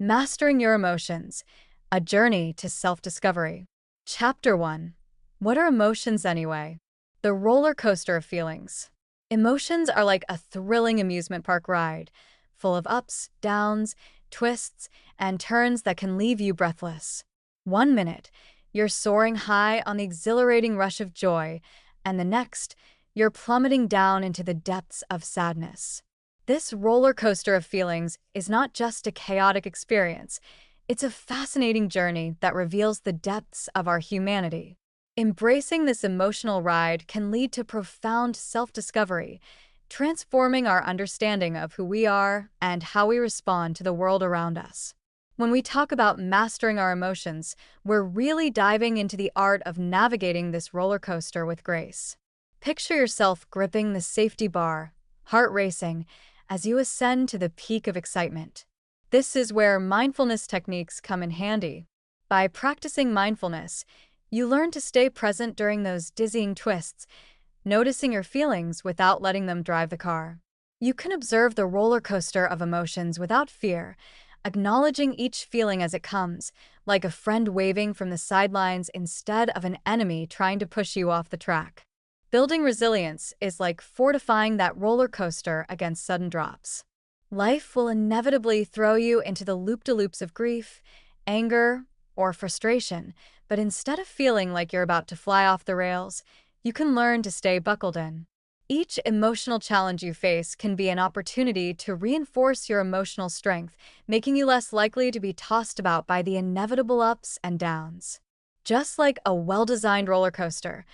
Mastering Your Emotions, A Journey to Self-Discovery. Chapter 1. What are emotions anyway? The roller coaster of feelings. Emotions are like a thrilling amusement park ride, full of ups, downs, twists, and turns that can leave you breathless. 1 minute, you're soaring high on the exhilarating rush of joy, and the next, you're plummeting down into the depths of sadness. This roller coaster of feelings is not just a chaotic experience, it's a fascinating journey that reveals the depths of our humanity. Embracing this emotional ride can lead to profound self-discovery, transforming our understanding of who we are and how we respond to the world around us. When we talk about mastering our emotions, we're really diving into the art of navigating this roller coaster with grace. Picture yourself gripping the safety bar, heart racing, as you ascend to the peak of excitement. This is where mindfulness techniques come in handy. By practicing mindfulness, you learn to stay present during those dizzying twists, noticing your feelings without letting them drive the car. You can observe the roller coaster of emotions without fear, acknowledging each feeling as it comes, like a friend waving from the sidelines instead of an enemy trying to push you off the track. Building resilience is like fortifying that roller coaster against sudden drops. Life will inevitably throw you into the loop-de-loops of grief, anger, or frustration, but instead of feeling like you're about to fly off the rails, you can learn to stay buckled in. Each emotional challenge you face can be an opportunity to reinforce your emotional strength, making you less likely to be tossed about by the inevitable ups and downs. Just like a well-designed roller coaster,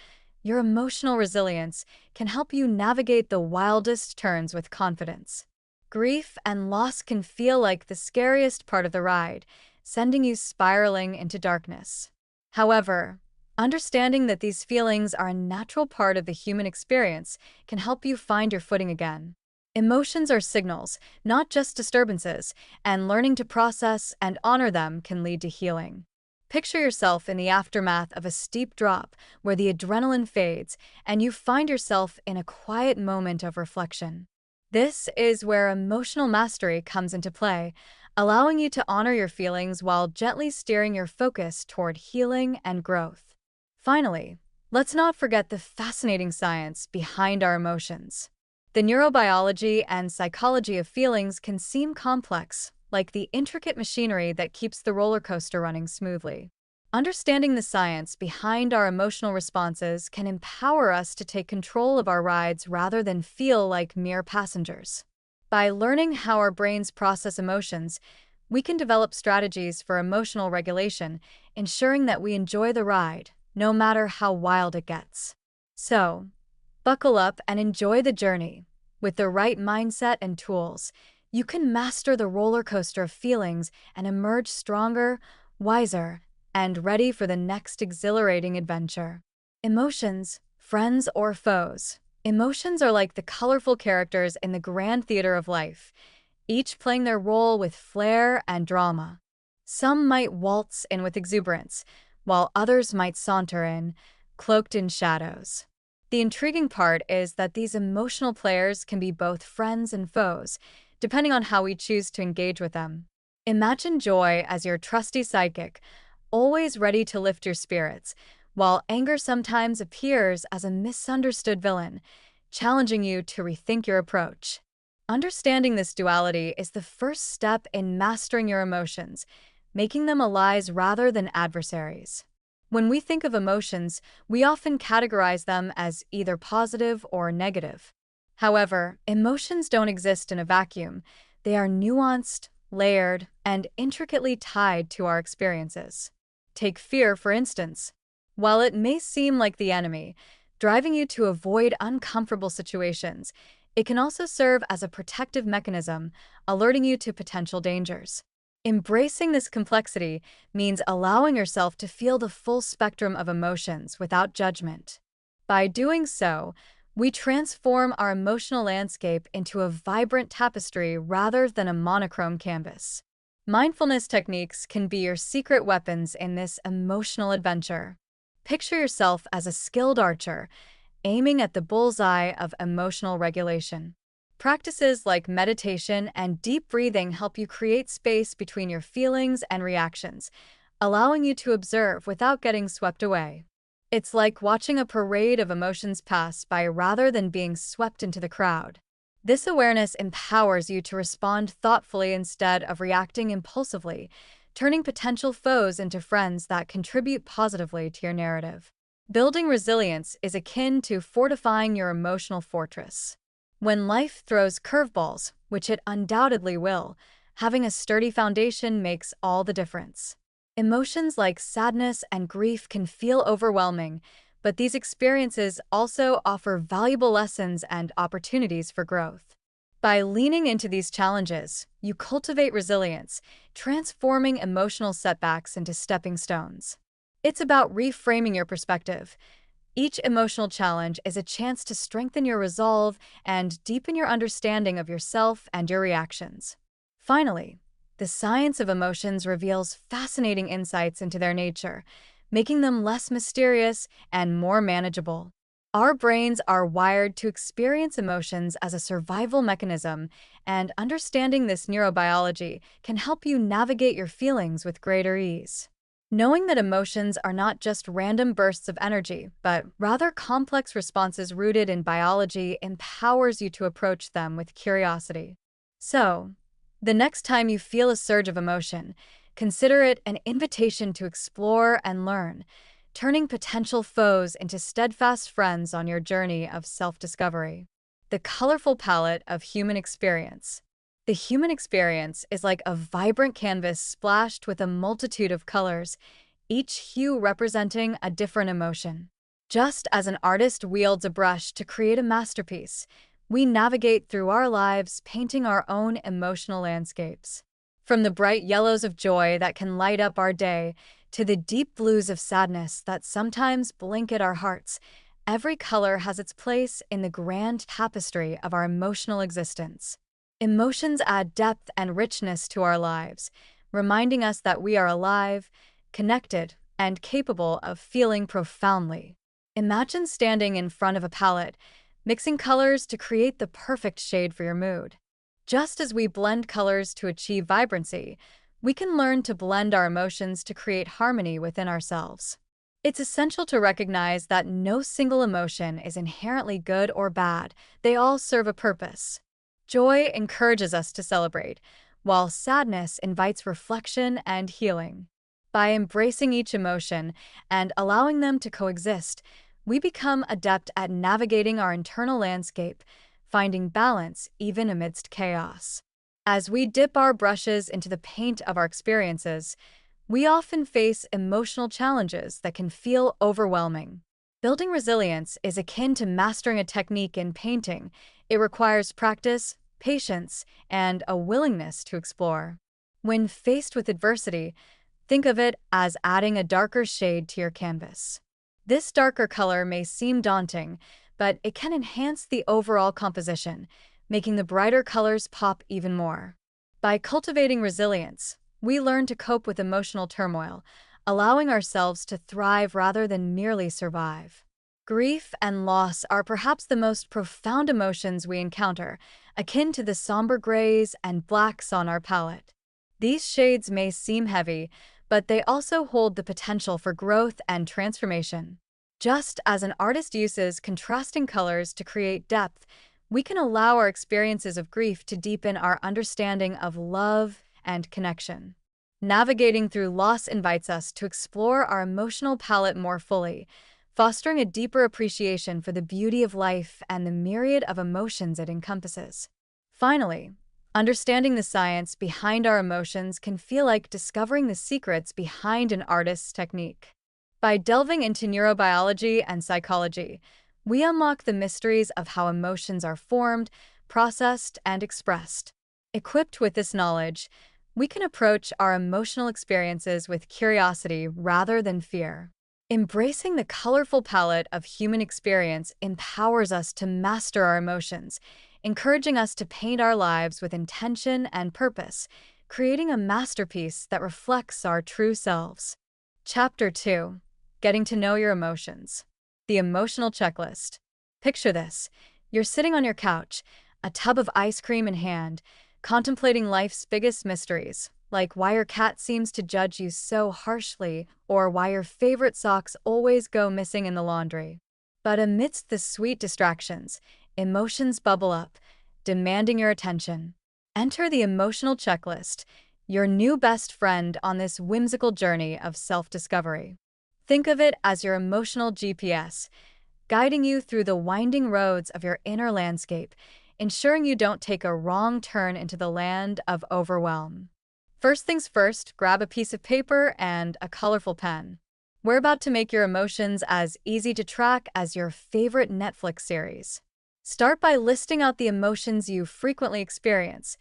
your emotional resilience can help you navigate the wildest turns with confidence. Grief and loss can feel like the scariest part of the ride, sending you spiraling into darkness. However, understanding that these feelings are a natural part of the human experience can help you find your footing again. Emotions are signals, not just disturbances, and learning to process and honor them can lead to healing. Picture yourself in the aftermath of a steep drop where the adrenaline fades and you find yourself in a quiet moment of reflection. This is where emotional mastery comes into play, allowing you to honor your feelings while gently steering your focus toward healing and growth. Finally, let's not forget the fascinating science behind our emotions. The neurobiology and psychology of feelings can seem complex, like the intricate machinery that keeps the roller coaster running smoothly. Understanding the science behind our emotional responses can empower us to take control of our rides rather than feel like mere passengers. By learning how our brains process emotions, we can develop strategies for emotional regulation, ensuring that we enjoy the ride, no matter how wild it gets. So, buckle up and enjoy the journey. With the right mindset and tools, you can master the roller coaster of feelings and emerge stronger, wiser, and ready for the next exhilarating adventure. Emotions, friends or foes. Emotions are like the colorful characters in the grand theater of life, each playing their role with flair and drama. Some might waltz in with exuberance, while others might saunter in, cloaked in shadows. The intriguing part is that these emotional players can be both friends and foes, depending on how we choose to engage with them. Imagine joy as your trusty sidekick, always ready to lift your spirits, while anger sometimes appears as a misunderstood villain, challenging you to rethink your approach. Understanding this duality is the first step in mastering your emotions, making them allies rather than adversaries. When we think of emotions, we often categorize them as either positive or negative. However, emotions don't exist in a vacuum. They are nuanced, layered, and intricately tied to our experiences. Take fear, for instance. While it may seem like the enemy, driving you to avoid uncomfortable situations, it can also serve as a protective mechanism, alerting you to potential dangers. Embracing this complexity means allowing yourself to feel the full spectrum of emotions without judgment. By doing so, we transform our emotional landscape into a vibrant tapestry rather than a monochrome canvas. Mindfulness techniques can be your secret weapons in this emotional adventure. Picture yourself as a skilled archer, aiming at the bullseye of emotional regulation. Practices like meditation and deep breathing help you create space between your feelings and reactions, allowing you to observe without getting swept away. It's like watching a parade of emotions pass by rather than being swept into the crowd. This awareness empowers you to respond thoughtfully instead of reacting impulsively, turning potential foes into friends that contribute positively to your narrative. Building resilience is akin to fortifying your emotional fortress. When life throws curveballs, which it undoubtedly will, having a sturdy foundation makes all the difference. Emotions like sadness and grief can feel overwhelming, but these experiences also offer valuable lessons and opportunities for growth. By leaning into these challenges, you cultivate resilience, transforming emotional setbacks into stepping stones. It's about reframing your perspective. Each emotional challenge is a chance to strengthen your resolve and deepen your understanding of yourself and your reactions. Finally, the science of emotions reveals fascinating insights into their nature, making them less mysterious and more manageable. Our brains are wired to experience emotions as a survival mechanism, and understanding this neurobiology can help you navigate your feelings with greater ease. Knowing that emotions are not just random bursts of energy, but rather complex responses rooted in biology empowers you to approach them with curiosity. So, the next time you feel a surge of emotion, consider it an invitation to explore and learn, turning potential foes into steadfast friends on your journey of self-discovery. The colorful palette of human experience. The human experience is like a vibrant canvas splashed with a multitude of colors, each hue representing a different emotion. Just as an artist wields a brush to create a masterpiece, we navigate through our lives painting our own emotional landscapes. From the bright yellows of joy that can light up our day to the deep blues of sadness that sometimes blanket our hearts, every color has its place in the grand tapestry of our emotional existence. Emotions add depth and richness to our lives, reminding us that we are alive, connected, and capable of feeling profoundly. Imagine standing in front of a palette, mixing colors to create the perfect shade for your mood. Just as we blend colors to achieve vibrancy, we can learn to blend our emotions to create harmony within ourselves. It's essential to recognize that no single emotion is inherently good or bad. They all serve a purpose. Joy encourages us to celebrate, while sadness invites reflection and healing. By embracing each emotion and allowing them to coexist, we become adept at navigating our internal landscape, finding balance even amidst chaos. As we dip our brushes into the paint of our experiences, we often face emotional challenges that can feel overwhelming. Building resilience is akin to mastering a technique in painting. It requires practice, patience, and a willingness to explore. When faced with adversity, think of it as adding a darker shade to your canvas. This darker color may seem daunting, but it can enhance the overall composition, making the brighter colors pop even more. By cultivating resilience, we learn to cope with emotional turmoil, allowing ourselves to thrive rather than merely survive. Grief and loss are perhaps the most profound emotions we encounter, akin to the somber grays and blacks on our palette. These shades may seem heavy, but they also hold the potential for growth and transformation. Just as an artist uses contrasting colors to create depth, we can allow our experiences of grief to deepen our understanding of love and connection. Navigating through loss invites us to explore our emotional palette more fully, fostering a deeper appreciation for the beauty of life and the myriad of emotions it encompasses. Finally, understanding the science behind our emotions can feel like discovering the secrets behind an artist's technique. By delving into neurobiology and psychology, we unlock the mysteries of how emotions are formed, processed, and expressed. Equipped with this knowledge, we can approach our emotional experiences with curiosity rather than fear. Embracing the colorful palette of human experience empowers us to master our emotions, encouraging us to paint our lives with intention and purpose, creating a masterpiece that reflects our true selves. Chapter 2. Getting to know your emotions. The emotional checklist. Picture this. You're sitting on your couch, a tub of ice cream in hand, contemplating life's biggest mysteries, like why your cat seems to judge you so harshly or why your favorite socks always go missing in the laundry. But amidst the sweet distractions, emotions bubble up, demanding your attention. Enter the emotional checklist, your new best friend on this whimsical journey of self-discovery. Think of it as your emotional GPS, guiding you through the winding roads of your inner landscape, ensuring you don't take a wrong turn into the land of overwhelm. First things first, grab a piece of paper and a colorful pen. We're about to make your emotions as easy to track as your favorite Netflix series. Start by listing out the emotions you frequently experience: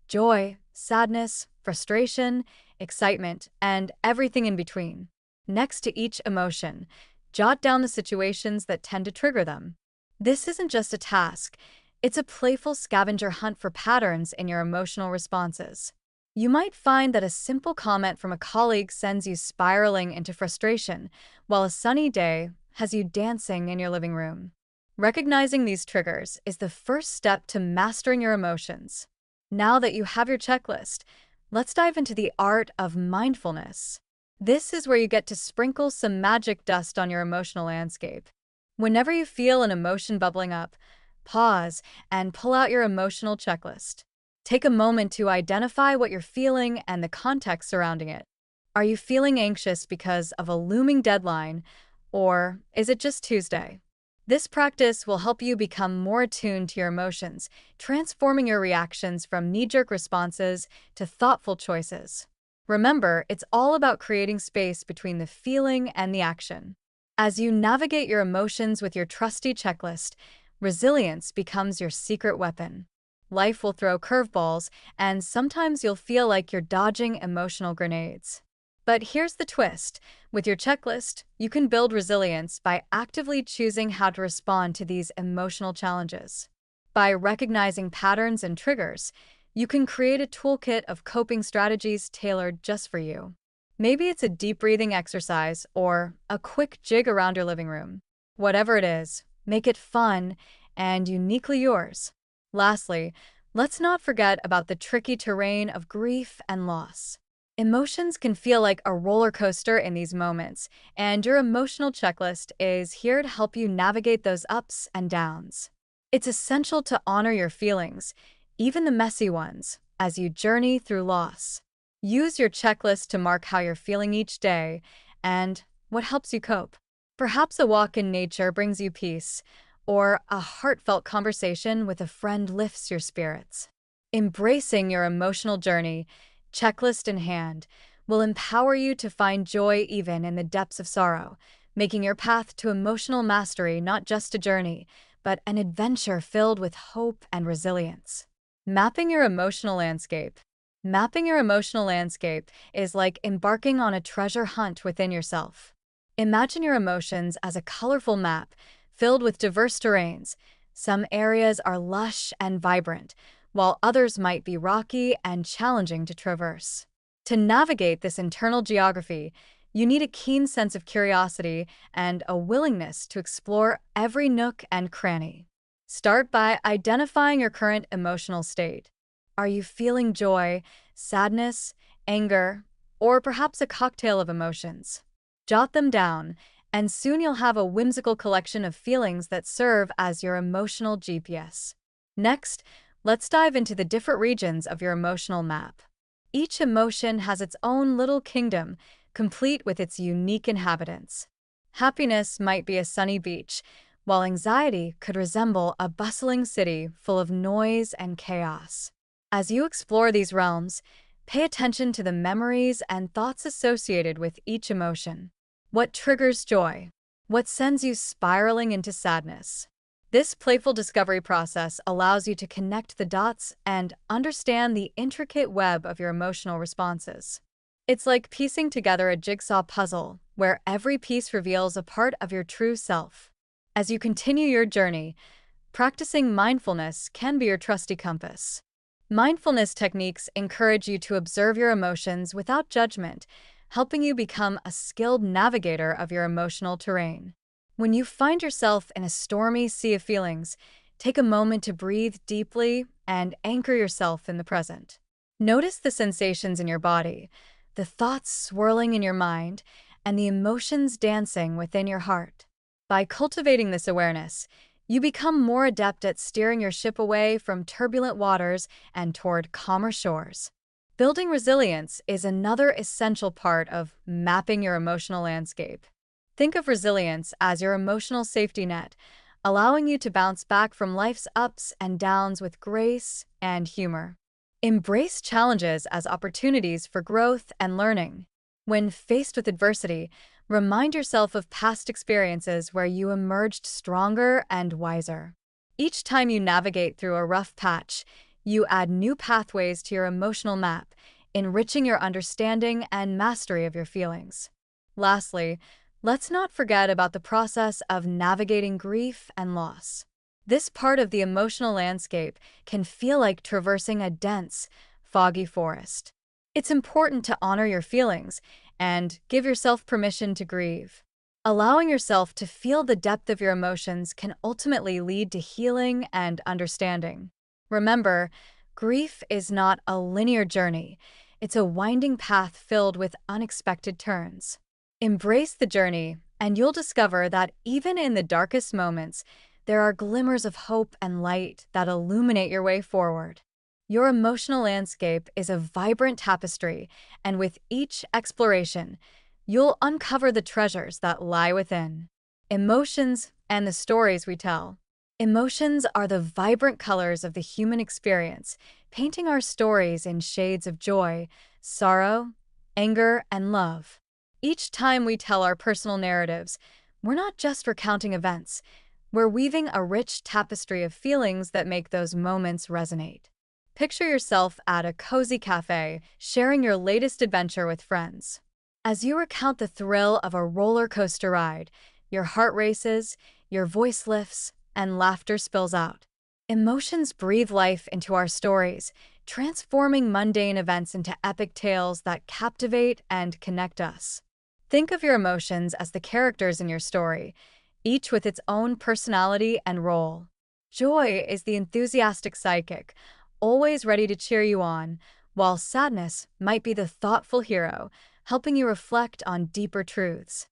joy, sadness, frustration, excitement, and everything in between. Next to each emotion, jot down the situations that tend to trigger them. This isn't just a task, it's a playful scavenger hunt for patterns in your emotional responses. You might find that a simple comment from a colleague sends you spiraling into frustration, while a sunny day has you dancing in your living room. Recognizing these triggers is the first step to mastering your emotions. Now that you have your checklist, let's dive into the art of mindfulness. This is where you get to sprinkle some magic dust on your emotional landscape. Whenever you feel an emotion bubbling up, pause and pull out your emotional checklist. Take a moment to identify what you're feeling and the context surrounding it. Are you feeling anxious because of a looming deadline, or is it just Tuesday? This practice will help you become more attuned to your emotions, transforming your reactions from knee-jerk responses to thoughtful choices. Remember, it's all about creating space between the feeling and the action. As you navigate your emotions with your trusty checklist, resilience becomes your secret weapon. Life will throw curveballs, and sometimes you'll feel like you're dodging emotional grenades. But here's the twist. With your checklist, you can build resilience by actively choosing how to respond to these emotional challenges. By recognizing patterns and triggers, you can create a toolkit of coping strategies tailored just for you. Maybe it's a deep breathing exercise or a quick jig around your living room. Whatever it is, make it fun and uniquely yours. Lastly, let's not forget about the tricky terrain of grief and loss. Emotions can feel like a roller coaster in these moments, and your emotional checklist is here to help you navigate those ups and downs. It's essential to honor your feelings, even the messy ones, as you journey through loss. Use your checklist to mark how you're feeling each day and what helps you cope. Perhaps a walk in nature brings you peace, or a heartfelt conversation with a friend lifts your spirits. Embracing your emotional journey, checklist in hand, will empower you to find joy even in the depths of sorrow, making your path to emotional mastery not just a journey, but an adventure filled with hope and resilience. Mapping your emotional landscape. Mapping your emotional landscape is like embarking on a treasure hunt within yourself. Imagine your emotions as a colorful map filled with diverse terrains. Some areas are lush and vibrant, while others might be rocky and challenging to traverse. To navigate this internal geography, you need a keen sense of curiosity and a willingness to explore every nook and cranny. Start by identifying your current emotional state. Are you feeling joy, sadness, anger, or perhaps a cocktail of emotions? Jot them down, and soon you'll have a whimsical collection of feelings that serve as your emotional GPS. Next, let's dive into the different regions of your emotional map. Each emotion has its own little kingdom, complete with its unique inhabitants. Happiness might be a sunny beach, while anxiety could resemble a bustling city full of noise and chaos. As you explore these realms, pay attention to the memories and thoughts associated with each emotion. What triggers joy? What sends you spiraling into sadness? This playful discovery process allows you to connect the dots and understand the intricate web of your emotional responses. It's like piecing together a jigsaw puzzle, where every piece reveals a part of your true self. As you continue your journey, practicing mindfulness can be your trusty compass. Mindfulness techniques encourage you to observe your emotions without judgment, helping you become a skilled navigator of your emotional terrain. When you find yourself in a stormy sea of feelings, Take a moment to breathe deeply and anchor yourself in the present. Notice the sensations in your body, the thoughts swirling in your mind, and the emotions dancing within your heart. By cultivating this awareness, you become more adept at steering your ship away from turbulent waters and toward calmer shores. Building resilience is another essential part of mapping your emotional landscape. Think of resilience as your emotional safety net, allowing you to bounce back from life's ups and downs with grace and humor. Embrace challenges as opportunities for growth and learning. When faced with adversity, remind yourself of past experiences where you emerged stronger and wiser. Each time you navigate through a rough patch, you add new pathways to your emotional map, enriching your understanding and mastery of your feelings. Lastly, let's not forget about the process of navigating grief and loss. This part of the emotional landscape can feel like traversing a dense, foggy forest. It's important to honor your feelings and give yourself permission to grieve. Allowing yourself to feel the depth of your emotions can ultimately lead to healing and understanding. Remember, grief is not a linear journey. It's a winding path filled with unexpected turns. Embrace the journey, and you'll discover that even in the darkest moments, there are glimmers of hope and light that illuminate your way forward. Your emotional landscape is a vibrant tapestry, and with each exploration, you'll uncover the treasures that lie within. Emotions and the stories we tell. Emotions are the vibrant colors of the human experience, painting our stories in shades of joy, sorrow, anger, and love. Each time we tell our personal narratives, we're not just recounting events, we're weaving a rich tapestry of feelings that make those moments resonate. Picture yourself at a cozy cafe, sharing your latest adventure with friends. As you recount the thrill of a roller coaster ride, your heart races, your voice lifts, and laughter spills out. Emotions breathe life into our stories, transforming mundane events into epic tales that captivate and connect us. Think of your emotions as the characters in your story, each with its own personality and role. Joy is the enthusiastic sidekick, always ready to cheer you on, while sadness might be the thoughtful hero, helping you reflect on deeper truths.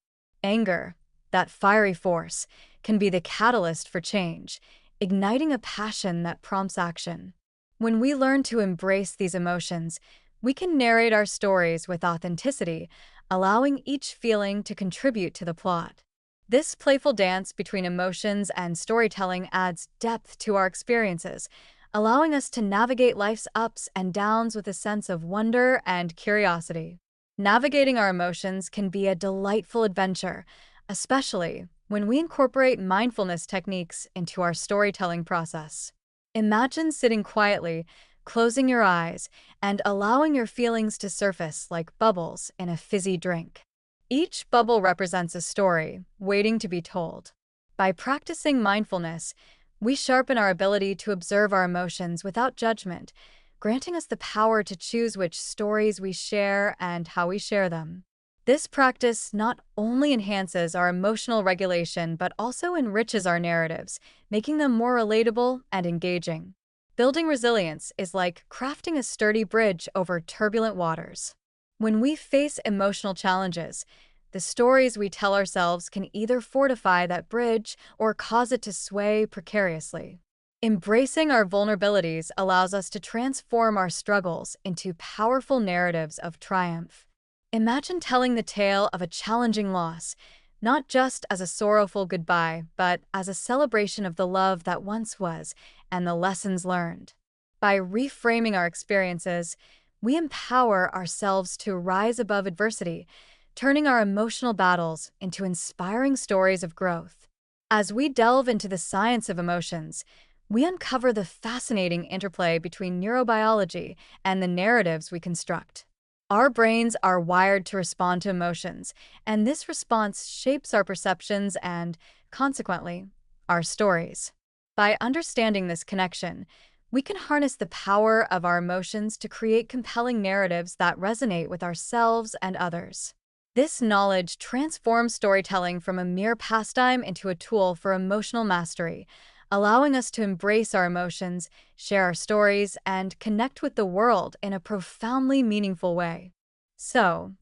Anger, that fiery force, can be the catalyst for change, igniting a passion that prompts action. When we learn to embrace these emotions, we can narrate our stories with authenticity, allowing each feeling to contribute to the plot. This playful dance between emotions and storytelling adds depth to our experiences, allowing us to navigate life's ups and downs with a sense of wonder and curiosity. Navigating our emotions can be a delightful adventure, especially when we incorporate mindfulness techniques into our storytelling process. Imagine sitting quietly, closing your eyes, and allowing your feelings to surface like bubbles in a fizzy drink. Each bubble represents a story waiting to be told. By practicing mindfulness, we sharpen our ability to observe our emotions without judgment, granting us the power to choose which stories we share and how we share them. This practice not only enhances our emotional regulation but also enriches our narratives, making them more relatable and engaging. Building resilience is like crafting a sturdy bridge over turbulent waters. When we face emotional challenges, the stories we tell ourselves can either fortify that bridge or cause it to sway precariously. Embracing our vulnerabilities allows us to transform our struggles into powerful narratives of triumph. Imagine telling the tale of a challenging loss, not just as a sorrowful goodbye, but as a celebration of the love that once was and the lessons learned. By reframing our experiences, we empower ourselves to rise above adversity, turning our emotional battles into inspiring stories of growth. As we delve into the science of emotions, we uncover the fascinating interplay between neurobiology and the narratives we construct. Our brains are wired to respond to emotions, and this response shapes our perceptions and, consequently, our stories. By understanding this connection, we can harness the power of our emotions to create compelling narratives that resonate with ourselves and others. This knowledge transforms storytelling from a mere pastime into a tool for emotional mastery, allowing us to embrace our emotions, share our stories, and connect with the world in a profoundly meaningful way. So,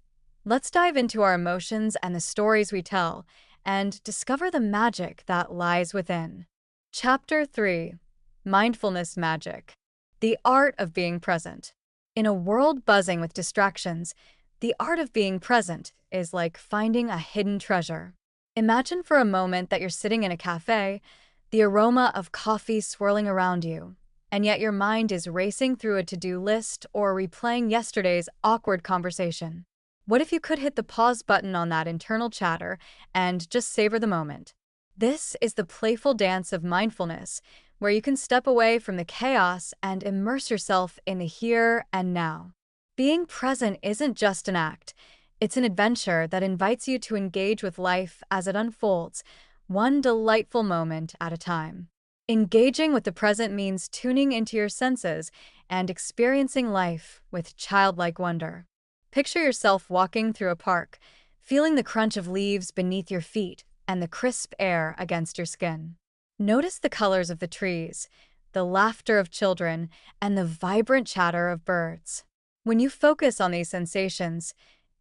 let's dive into our emotions and the stories we tell, and discover the magic that lies within. Chapter 3: Mindfulness Magic. The Art of Being Present. In a world buzzing with distractions, the art of being present is like finding a hidden treasure. Imagine for a moment that you're sitting in a cafe, the aroma of coffee swirling around you, and yet your mind is racing through a to-do list or replaying yesterday's awkward conversation. What if you could hit the pause button on that internal chatter and just savor the moment? This is the playful dance of mindfulness, where you can step away from the chaos and immerse yourself in the here and now. Being present isn't just an act, it's an adventure that invites you to engage with life as it unfolds, one delightful moment at a time. Engaging with the present means tuning into your senses and experiencing life with childlike wonder. Picture yourself walking through a park, feeling the crunch of leaves beneath your feet and the crisp air against your skin. Notice the colors of the trees, the laughter of children, and the vibrant chatter of birds. When you focus on these sensations,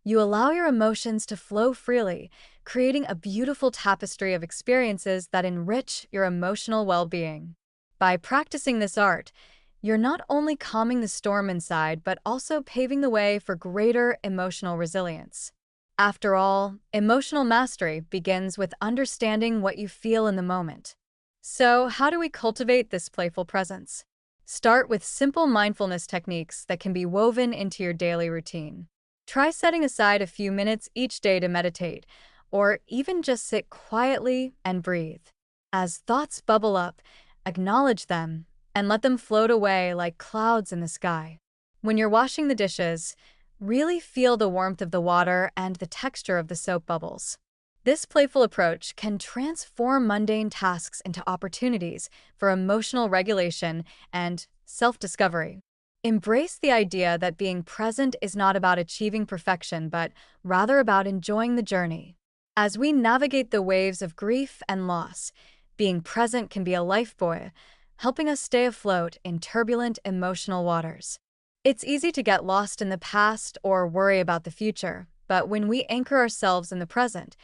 you allow your emotions to flow freely, creating a beautiful tapestry of experiences that enrich your emotional well-being. By practicing this art, you're not only calming the storm inside, but also paving the way for greater emotional resilience. After all, emotional mastery begins with understanding what you feel in the moment. So, how do we cultivate this playful presence? Start with simple mindfulness techniques that can be woven into your daily routine. Try setting aside a few minutes each day to meditate, or even just sit quietly and breathe. As thoughts bubble up, acknowledge them and let them float away like clouds in the sky. When you're washing the dishes, really feel the warmth of the water and the texture of the soap bubbles. This playful approach can transform mundane tasks into opportunities for emotional regulation and self-discovery. Embrace the idea that being present is not about achieving perfection, but rather about enjoying the journey. As we navigate the waves of grief and loss, being present can be a lifebuoy, helping us stay afloat in turbulent emotional waters. It's easy to get lost in the past or worry about the future, but when we anchor ourselves in the present,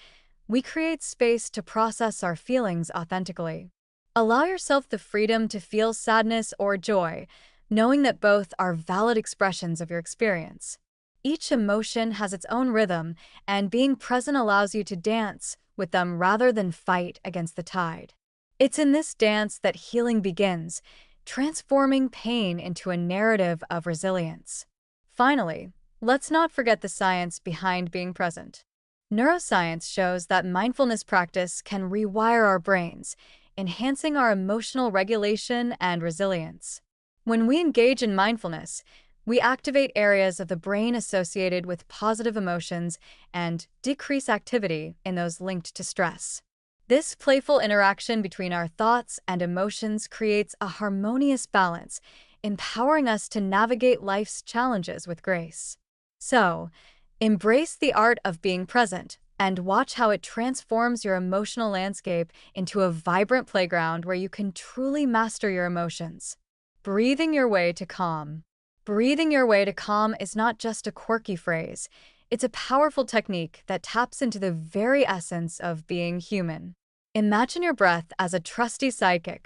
we create space to process our feelings authentically. Allow yourself the freedom to feel sadness or joy, knowing that both are valid expressions of your experience. Each emotion has its own rhythm, and being present allows you to dance with them rather than fight against the tide. It's in this dance that healing begins, transforming pain into a narrative of resilience. Finally, let's not forget the science behind being present. Neuroscience shows that mindfulness practice can rewire our brains, enhancing our emotional regulation and resilience. When we engage in mindfulness, we activate areas of the brain associated with positive emotions and decrease activity in those linked to stress. This playful interaction between our thoughts and emotions creates a harmonious balance, empowering us to navigate life's challenges with grace. So, embrace the art of being present and watch how it transforms your emotional landscape into a vibrant playground where you can truly master your emotions. Breathing your way to calm. Breathing your way to calm is not just a quirky phrase. It's a powerful technique that taps into the very essence of being human. Imagine your breath as a trusty sidekick,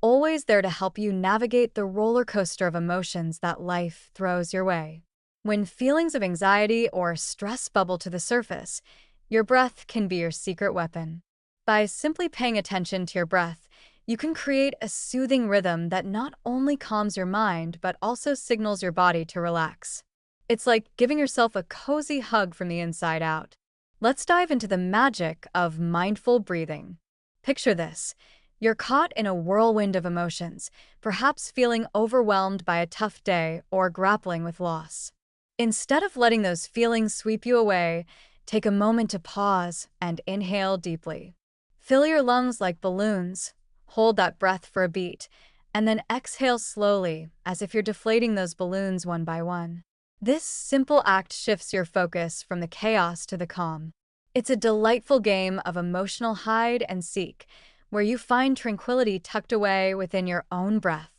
always there to help you navigate the roller coaster of emotions that life throws your way. When feelings of anxiety or stress bubble to the surface, your breath can be your secret weapon. By simply paying attention to your breath, you can create a soothing rhythm that not only calms your mind but also signals your body to relax. It's like giving yourself a cozy hug from the inside out. Let's dive into the magic of mindful breathing. Picture this. You're caught in a whirlwind of emotions, perhaps feeling overwhelmed by a tough day or grappling with loss. Instead of letting those feelings sweep you away, take a moment to pause and inhale deeply. Fill your lungs like balloons. Hold that breath for a beat, and then exhale slowly, as if you're deflating those balloons one by one. This simple act shifts your focus from the chaos to the calm. It's a delightful game of emotional hide and seek, where you find tranquility tucked away within your own breath.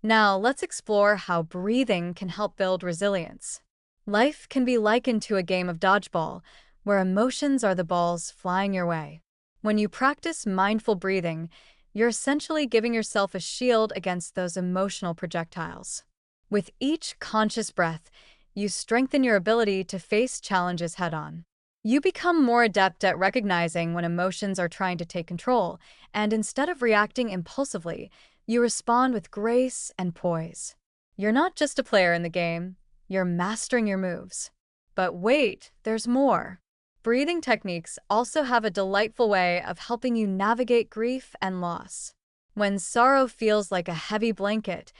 Now, let's explore how breathing can help build resilience. Life can be likened to a game of dodgeball, where emotions are the balls flying your way. When you practice mindful breathing, you're essentially giving yourself a shield against those emotional projectiles. With each conscious breath, you strengthen your ability to face challenges head-on. You become more adept at recognizing when emotions are trying to take control, and instead of reacting impulsively, you respond with grace and poise. You're not just a player in the game, you're mastering your moves. But wait, there's more. Breathing techniques also have a delightful way of helping you navigate grief and loss. When sorrow feels like a heavy blanket,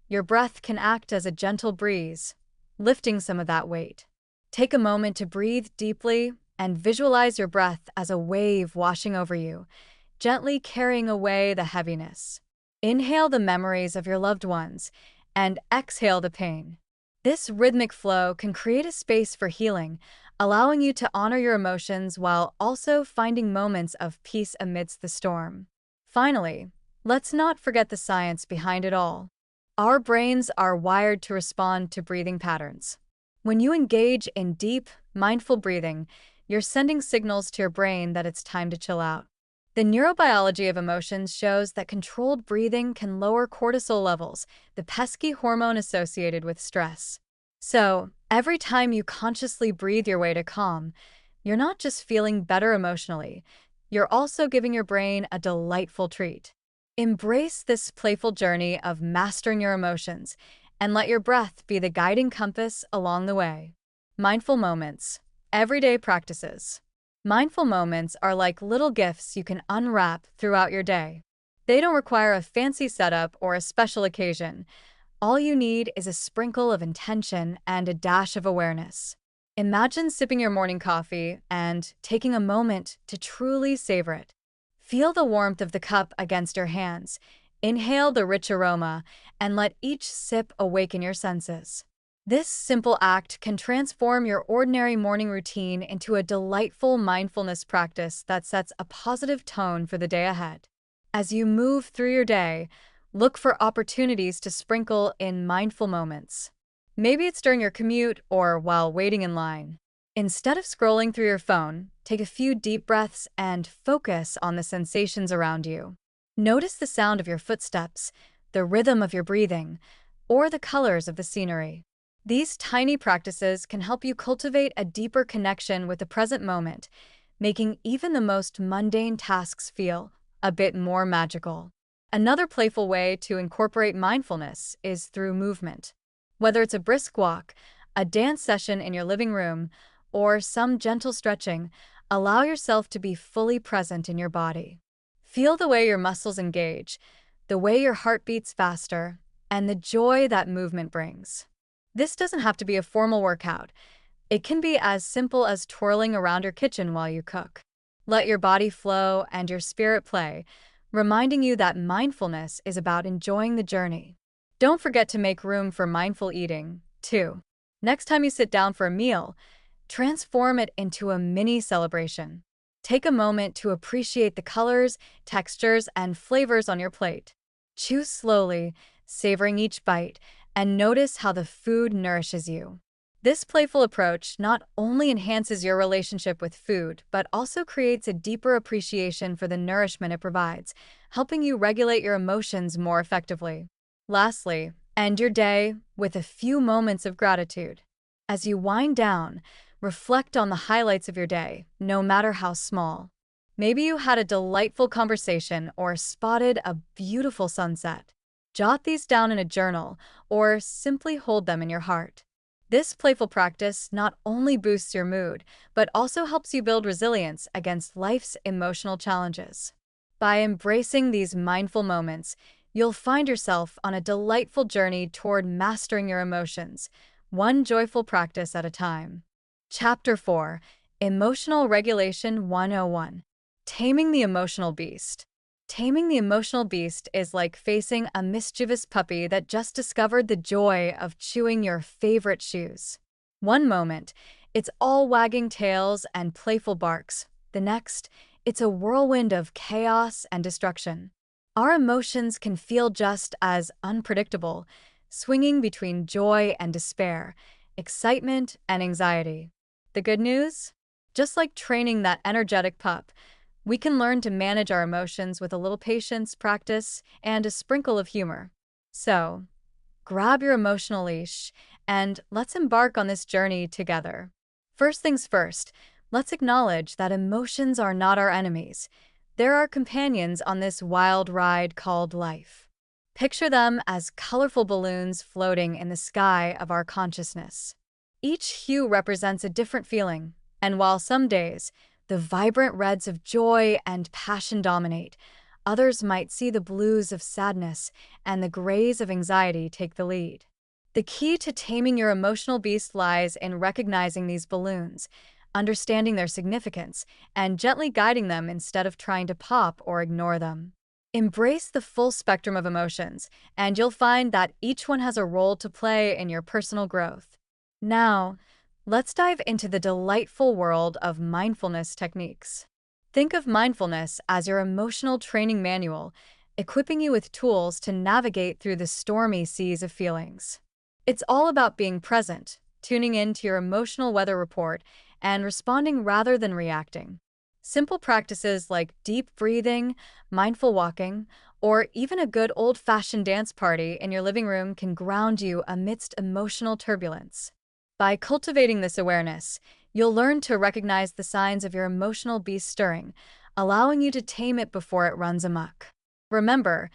your breath can act as a gentle breeze, lifting some of that weight. Take a moment to breathe deeply and visualize your breath as a wave washing over you, gently carrying away the heaviness. Inhale the memories of your loved ones and exhale the pain. This rhythmic flow can create a space for healing, allowing you to honor your emotions while also finding moments of peace amidst the storm. Finally, let's not forget the science behind it all. Our brains are wired to respond to breathing patterns. When you engage in deep, mindful breathing, you're sending signals to your brain that it's time to chill out. The neurobiology of emotions shows that controlled breathing can lower cortisol levels, the pesky hormone associated with stress. So, every time you consciously breathe your way to calm, you're not just feeling better emotionally, you're also giving your brain a delightful treat. Embrace this playful journey of mastering your emotions and let your breath be the guiding compass along the way. Mindful moments, everyday practices. Mindful moments are like little gifts you can unwrap throughout your day. They don't require a fancy setup or a special occasion. All you need is a sprinkle of intention and a dash of awareness. Imagine sipping your morning coffee and taking a moment to truly savor it. Feel the warmth of the cup against your hands. Inhale the rich aroma and let each sip awaken your senses. This simple act can transform your ordinary morning routine into a delightful mindfulness practice that sets a positive tone for the day ahead. As you move through your day, look for opportunities to sprinkle in mindful moments. Maybe it's during your commute or while waiting in line. Instead of scrolling through your phone, take a few deep breaths and focus on the sensations around you. Notice the sound of your footsteps, the rhythm of your breathing, or the colors of the scenery. These tiny practices can help you cultivate a deeper connection with the present moment, making even the most mundane tasks feel a bit more magical. Another playful way to incorporate mindfulness is through movement. Whether it's a brisk walk, a dance session in your living room, or some gentle stretching, allow yourself to be fully present in your body. Feel the way your muscles engage, the way your heart beats faster, and the joy that movement brings. This doesn't have to be a formal workout. It can be as simple as twirling around your kitchen while you cook. Let your body flow and your spirit play, reminding you that mindfulness is about enjoying the journey. Don't forget to make room for mindful eating, too. Next time you sit down for a meal, transform it into a mini celebration. Take a moment to appreciate the colors, textures, and flavors on your plate. Chew slowly, savoring each bite, and notice how the food nourishes you. This playful approach not only enhances your relationship with food, but also creates a deeper appreciation for the nourishment it provides, helping you regulate your emotions more effectively. Lastly, end your day with a few moments of gratitude. As you wind down, reflect on the highlights of your day, no matter how small. Maybe you had a delightful conversation or spotted a beautiful sunset. Jot these down in a journal or simply hold them in your heart. This playful practice not only boosts your mood, but also helps you build resilience against life's emotional challenges. By embracing these mindful moments, you'll find yourself on a delightful journey toward mastering your emotions, one joyful practice at a time. Chapter 4: Emotional Regulation 101. Taming the Emotional Beast. Taming the emotional beast is like facing a mischievous puppy that just discovered the joy of chewing your favorite shoes. One moment, it's all wagging tails and playful barks. The next, It's a whirlwind of chaos and destruction. Our emotions can feel just as unpredictable, swinging between joy and despair, excitement and anxiety. The good news? Just like training that energetic pup, we can learn to manage our emotions with a little patience, practice, and a sprinkle of humor. So, grab your emotional leash and let's embark on this journey together. First things first, let's acknowledge that emotions are not our enemies. They're our companions on this wild ride called life. Picture them as colorful balloons floating in the sky of our consciousness. Each hue represents a different feeling, and while some days the vibrant reds of joy and passion dominate, others might see the blues of sadness and the grays of anxiety take the lead. The key to taming your emotional beast lies in recognizing these balloons, understanding their significance, and gently guiding them instead of trying to pop or ignore them. Embrace the full spectrum of emotions, and you'll find that each one has a role to play in your personal growth. Now, let's dive into the delightful world of mindfulness techniques. Think of mindfulness as your emotional training manual, equipping you with tools to navigate through the stormy seas of feelings. It's all about being present, tuning in to your emotional weather report, and responding rather than reacting. Simple practices like deep breathing, mindful walking, or even a good old-fashioned dance party in your living room can ground you amidst emotional turbulence. By cultivating this awareness, you'll learn to recognize the signs of your emotional beast stirring, allowing you to tame it before it runs amok. Remember,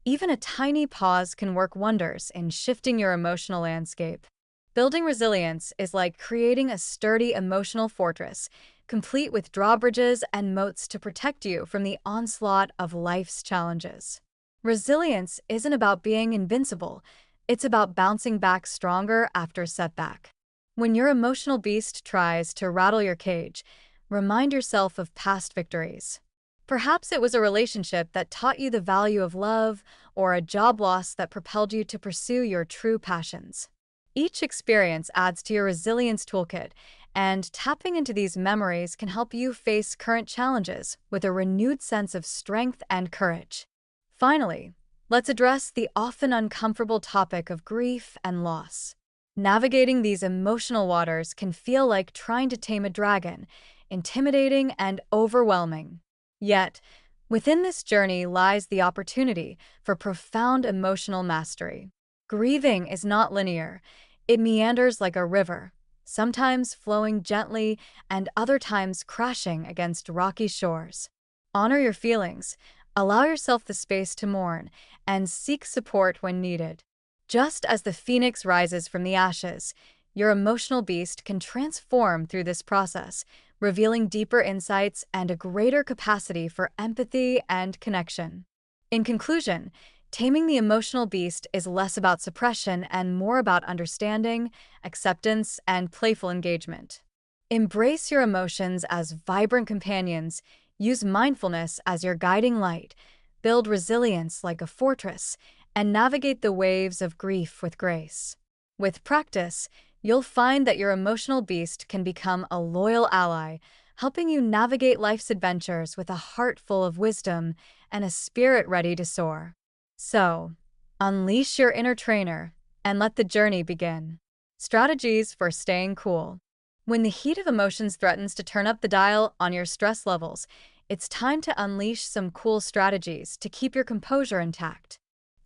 even a tiny pause can work wonders in shifting your emotional landscape. Building resilience is like creating a sturdy emotional fortress, complete with drawbridges and moats to protect you from the onslaught of life's challenges. Resilience isn't about being invincible, it's about bouncing back stronger after a setback. When your emotional beast tries to rattle your cage, remind yourself of past victories. Perhaps it was a relationship that taught you the value of love, or a job loss that propelled you to pursue your true passions. Each experience adds to your resilience toolkit, and tapping into these memories can help you face current challenges with a renewed sense of strength and courage. Finally, let's address the often uncomfortable topic of grief and loss. Navigating these emotional waters can feel like trying to tame a dragon, intimidating and overwhelming. Yet, within this journey lies the opportunity for profound emotional mastery. Grieving is not linear. It meanders like a river, sometimes flowing gently and other times crashing against rocky shores. Honor your feelings, allow yourself the space to mourn, and seek support when needed. Just as the phoenix rises from the ashes, your emotional beast can transform through this process, revealing deeper insights and a greater capacity for empathy and connection. In conclusion, taming the emotional beast is less about suppression and more about understanding, acceptance, and playful engagement. Embrace your emotions as vibrant companions, use mindfulness as your guiding light, build resilience like a fortress, and navigate the waves of grief with grace. With practice, you'll find that your emotional beast can become a loyal ally, helping you navigate life's adventures with a heart full of wisdom and a spirit ready to soar. So, unleash your inner trainer and let the journey begin. Strategies for staying cool. When the heat of emotions threatens to turn up the dial on your stress levels, it's time to unleash some cool strategies to keep your composure intact.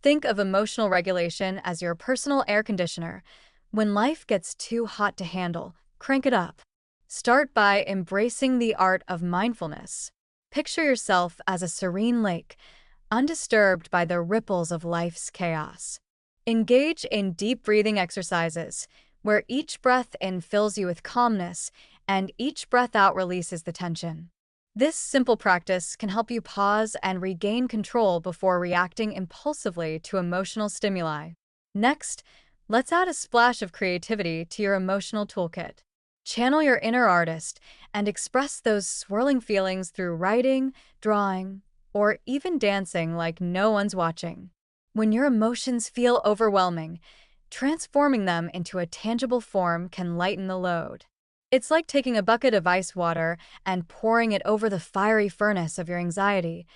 Think of emotional regulation as your personal air conditioner. When life gets too hot to handle, crank it up. Start by embracing the art of mindfulness. Picture yourself as a serene lake, undisturbed by the ripples of life's chaos. Engage in deep breathing exercises, where each breath in fills you with calmness and each breath out releases the tension. This simple practice can help you pause and regain control before reacting impulsively to emotional stimuli. Next, let's add a splash of creativity to your emotional toolkit. Channel your inner artist and express those swirling feelings through writing, drawing, or even dancing like no one's watching. When your emotions feel overwhelming, transforming them into a tangible form can lighten the load. It's like taking a bucket of ice water and pouring it over the fiery furnace of your anxiety.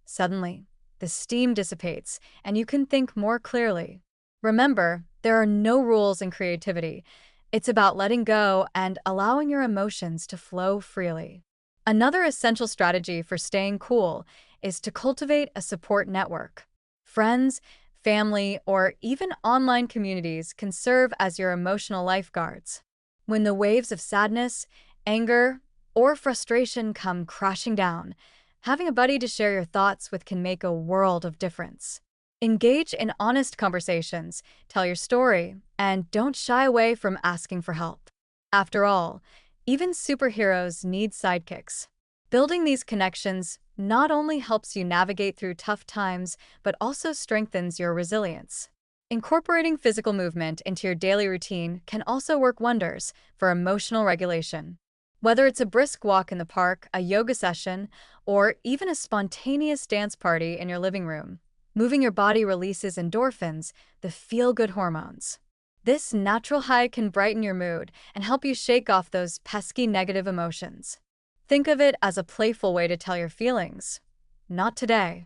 Suddenly, the steam dissipates and you can think more clearly. Remember, there are no rules in creativity. It's about letting go and allowing your emotions to flow freely. Another essential strategy for staying cool is to cultivate a support network. Friends, family, or even online communities can serve as your emotional lifeguards. When the waves of sadness, anger, or frustration come crashing down, having a buddy to share your thoughts with can make a world of difference. Engage in honest conversations, tell your story, and don't shy away from asking for help. After all, even superheroes need sidekicks. Building these connections not only helps you navigate through tough times, but also strengthens your resilience. Incorporating physical movement into your daily routine can also work wonders for emotional regulation. Whether it's a brisk walk in the park, a yoga session, or even a spontaneous dance party in your living room, moving your body releases endorphins, the feel-good hormones. This natural high can brighten your mood and help you shake off those pesky negative emotions. Think of it as a playful way to tell your feelings. Not today.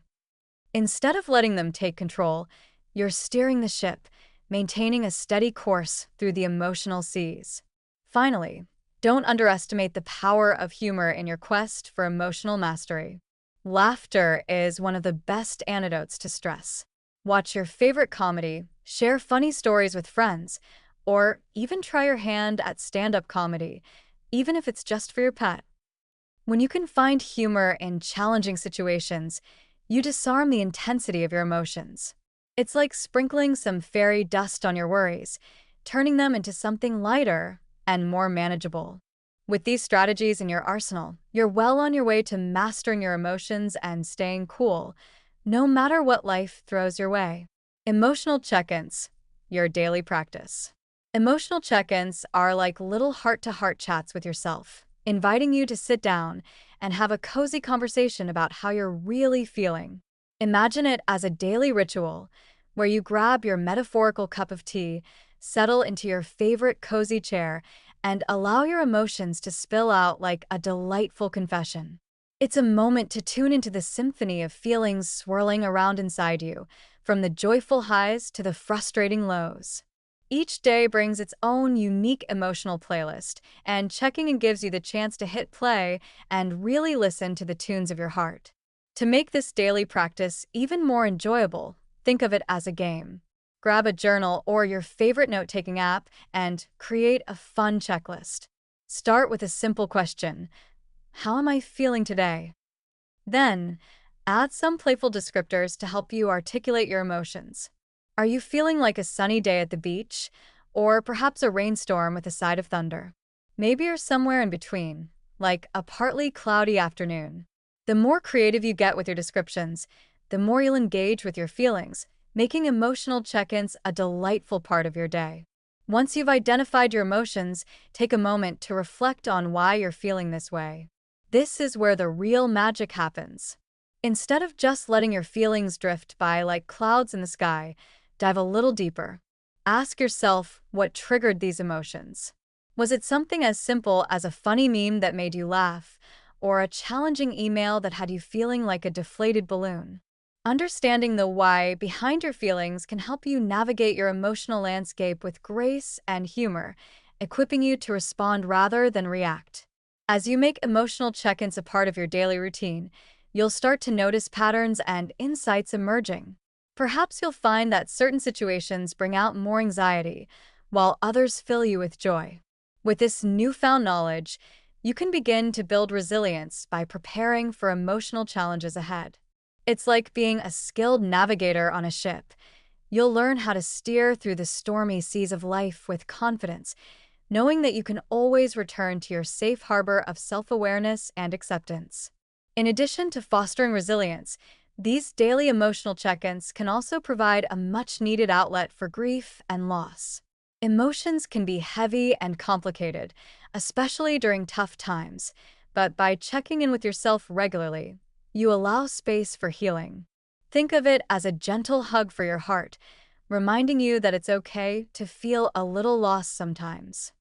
Instead of letting them take control, you're steering the ship, maintaining a steady course through the emotional seas. Finally, don't underestimate the power of humor in your quest for emotional mastery. Laughter is one of the best antidotes to stress. Watch your favorite comedy, share funny stories with friends, or even try your hand at stand-up comedy, even if it's just for your pet. When you can find humor in challenging situations, you disarm the intensity of your emotions. It's like sprinkling some fairy dust on your worries, turning them into something lighter and more manageable. With these strategies in your arsenal, you're well on your way to mastering your emotions and staying cool, no matter what life throws your way. Emotional check-ins, your daily practice. Emotional check-ins are like little heart-to-heart chats with yourself, inviting you to sit down and have a cozy conversation about how you're really feeling. Imagine it as a daily ritual where you grab your metaphorical cup of tea, settle into your favorite cozy chair, and allow your emotions to spill out like a delightful confession. It's a moment to tune into the symphony of feelings swirling around inside you, from the joyful highs to the frustrating lows. Each day brings its own unique emotional playlist, and checking in gives you the chance to hit play and really listen to the tunes of your heart. To make this daily practice even more enjoyable, think of it as a game. Grab a journal or your favorite note-taking app and create a fun checklist. Start with a simple question: how am I feeling today? Then, add some playful descriptors to help you articulate your emotions. Are you feeling like a sunny day at the beach, or perhaps a rainstorm with a side of thunder? Maybe you're somewhere in between, like a partly cloudy afternoon. The more creative you get with your descriptions, the more you'll engage with your feelings, making emotional check-ins a delightful part of your day. Once you've identified your emotions, take a moment to reflect on why you're feeling this way. This is where the real magic happens. Instead of just letting your feelings drift by like clouds in the sky, dive a little deeper. Ask yourself what triggered these emotions. Was it something as simple as a funny meme that made you laugh, or a challenging email that had you feeling like a deflated balloon? Understanding the why behind your feelings can help you navigate your emotional landscape with grace and humor, equipping you to respond rather than react. As you make emotional check-ins a part of your daily routine, you'll start to notice patterns and insights emerging. Perhaps you'll find that certain situations bring out more anxiety, while others fill you with joy. With this newfound knowledge, you can begin to build resilience by preparing for emotional challenges ahead. It's like being a skilled navigator on a ship. You'll learn how to steer through the stormy seas of life with confidence, knowing that you can always return to your safe harbor of self-awareness and acceptance. In addition to fostering resilience, these daily emotional check-ins can also provide a much-needed outlet for grief and loss. Emotions can be heavy and complicated, especially during tough times, but by checking in with yourself regularly, you allow space for healing. Think of it as a gentle hug for your heart, reminding you that it's okay to feel a little lost sometimes.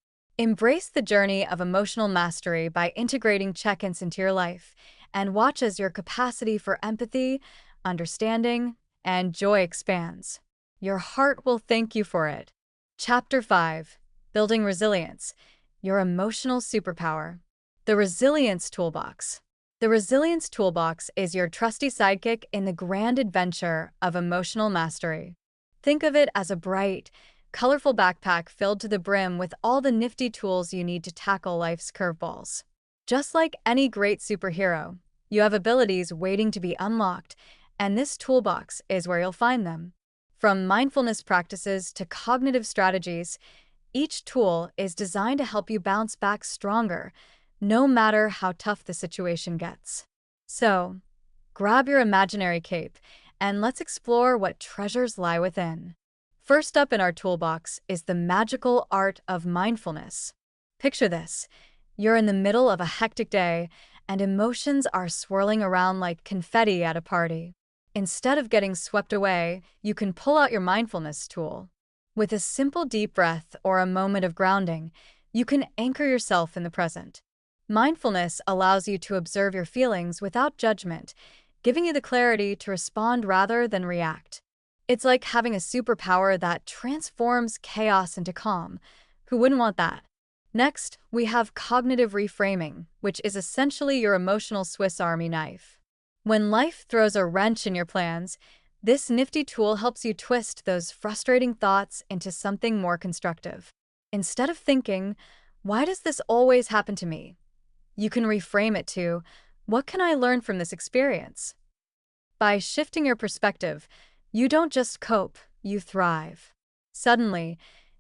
Embrace the journey of emotional mastery by integrating check-ins into your life, and watch as your capacity for empathy, understanding, and joy expands. Your heart will thank you for it. Chapter 5: Building Resilience, Your Emotional Superpower. The Resilience Toolbox. The Resilience Toolbox is your trusty sidekick in the grand adventure of emotional mastery. Think of it as a bright, colorful backpack filled to the brim with all the nifty tools you need to tackle life's curveballs. Just like any great superhero, you have abilities waiting to be unlocked, and this toolbox is where you'll find them. From mindfulness practices to cognitive strategies, each tool is designed to help you bounce back stronger, no matter how tough the situation gets. So, grab your imaginary cape, and let's explore what treasures lie within. First up in our toolbox is the magical art of mindfulness. Picture this. You're in the middle of a hectic day, and emotions are swirling around like confetti at a party. Instead of getting swept away, you can pull out your mindfulness tool. With a simple deep breath or a moment of grounding, you can anchor yourself in the present. Mindfulness allows you to observe your feelings without judgment, giving you the clarity to respond rather than react. It's like having a superpower that transforms chaos into calm. Who wouldn't want that? Next, we have cognitive reframing, which is essentially your emotional Swiss Army knife. When life throws a wrench in your plans, this nifty tool helps you twist those frustrating thoughts into something more constructive. Instead of thinking, "Why does this always happen to me?" you can reframe it to, "What can I learn from this experience?" By shifting your perspective, you don't just cope, you thrive. Suddenly,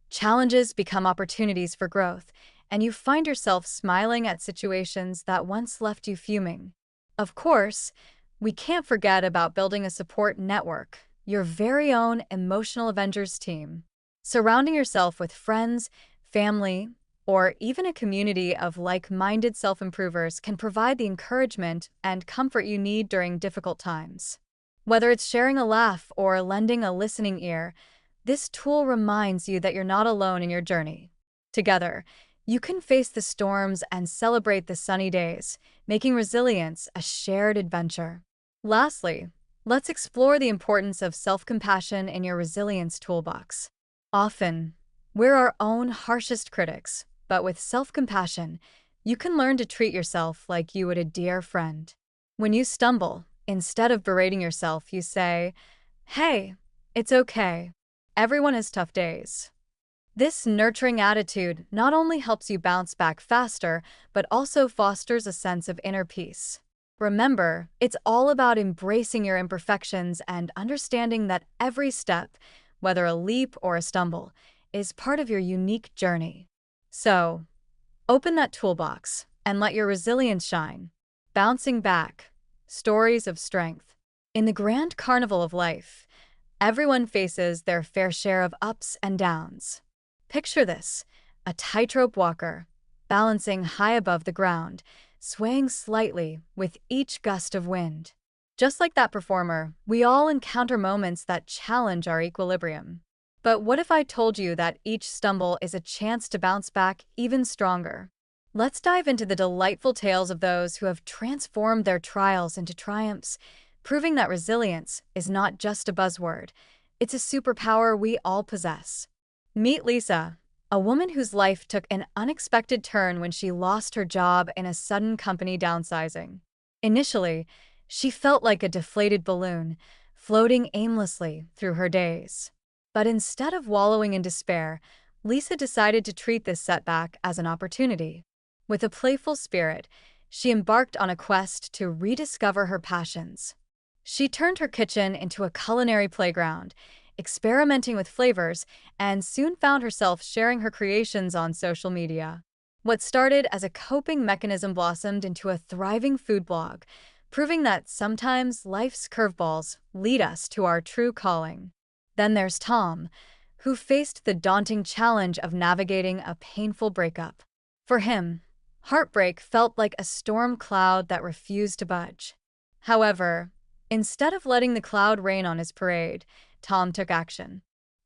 challenges become opportunities for growth, and you find yourself smiling at situations that once left you fuming. Of course, we can't forget about building a support network, your very own emotional Avengers team. Surrounding yourself with friends, family, or even a community of like-minded self-improvers can provide the encouragement and comfort you need during difficult times. Whether it's sharing a laugh or lending a listening ear, this tool reminds you that you're not alone in your journey. Together, you can face the storms and celebrate the sunny days, making resilience a shared adventure. Lastly, let's explore the importance of self-compassion in your resilience toolbox. Often, we're our own harshest critics, but with self-compassion, you can learn to treat yourself like you would a dear friend. When you stumble, instead of berating yourself, you say, "Hey, it's okay. Everyone has tough days." This nurturing attitude not only helps you bounce back faster, but also fosters a sense of inner peace. Remember, it's all about embracing your imperfections and understanding that every step, whether a leap or a stumble, is part of your unique journey. So, open that toolbox and let your resilience shine. Bouncing back, stories of strength. In the grand carnival of life, everyone faces their fair share of ups and downs. Picture this: a tightrope walker, balancing high above the ground, swaying slightly with each gust of wind. Just like that performer, we all encounter moments that challenge our equilibrium. But what if I told you that each stumble is a chance to bounce back even stronger? Let's dive into the delightful tales of those who have transformed their trials into triumphs, proving that resilience is not just a buzzword, it's a superpower we all possess. Meet Lisa, a woman whose life took an unexpected turn when she lost her job in a sudden company downsizing. Initially, she felt like a deflated balloon, floating aimlessly through her days. But instead of wallowing in despair, Lisa decided to treat this setback as an opportunity. With a playful spirit, she embarked on a quest to rediscover her passions. She turned her kitchen into a culinary playground, experimenting with flavors, and soon found herself sharing her creations on social media. What started as a coping mechanism blossomed into a thriving food blog, proving that sometimes life's curveballs lead us to our true calling. Then there's Tom, who faced the daunting challenge of navigating a painful breakup. For him, heartbreak felt like a storm cloud that refused to budge. However, instead of letting the cloud rain on his parade, Tom took action.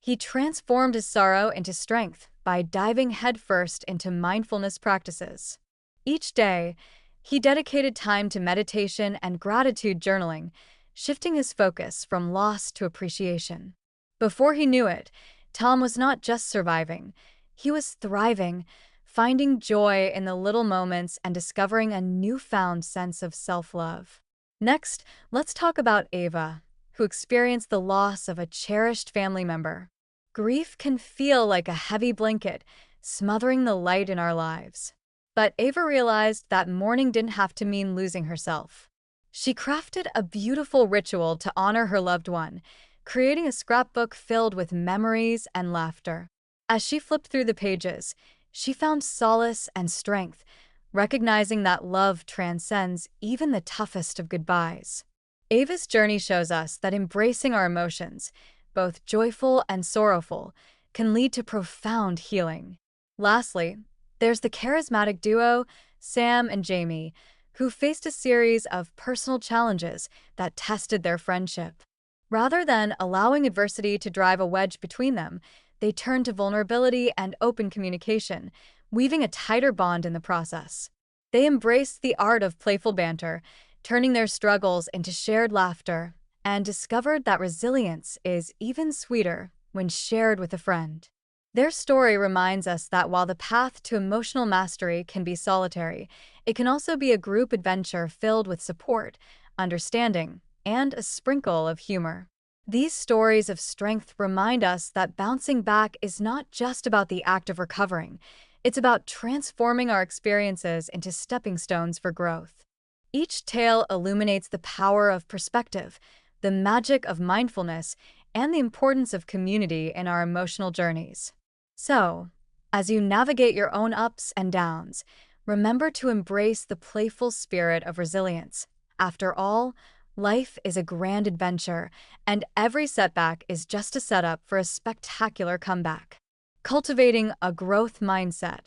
He transformed his sorrow into strength by diving headfirst into mindfulness practices. Each day, he dedicated time to meditation and gratitude journaling, shifting his focus from loss to appreciation. Before he knew it, Tom was not just surviving, he was thriving, finding joy in the little moments and discovering a newfound sense of self-love. Next, let's talk about Ava, who experienced the loss of a cherished family member. Grief can feel like a heavy blanket, smothering the light in our lives. But Ava realized that mourning didn't have to mean losing herself. She crafted a beautiful ritual to honor her loved one, creating a scrapbook filled with memories and laughter. As she flipped through the pages, she found solace and strength, recognizing that love transcends even the toughest of goodbyes. Ava's journey shows us that embracing our emotions, both joyful and sorrowful, can lead to profound healing. Lastly, there's the charismatic duo, Sam and Jamie, who faced a series of personal challenges that tested their friendship. Rather than allowing adversity to drive a wedge between them, they turned to vulnerability and open communication, weaving a tighter bond in the process. They embraced the art of playful banter, turning their struggles into shared laughter, and discovered that resilience is even sweeter when shared with a friend. Their story reminds us that while the path to emotional mastery can be solitary, it can also be a group adventure filled with support, understanding, and a sprinkle of humor. These stories of strength remind us that bouncing back is not just about the act of recovering, it's about transforming our experiences into stepping stones for growth. Each tale illuminates the power of perspective, the magic of mindfulness, and the importance of community in our emotional journeys. So, as you navigate your own ups and downs, remember to embrace the playful spirit of resilience. After all, life is a grand adventure, and every setback is just a setup for a spectacular comeback. Cultivating a growth mindset.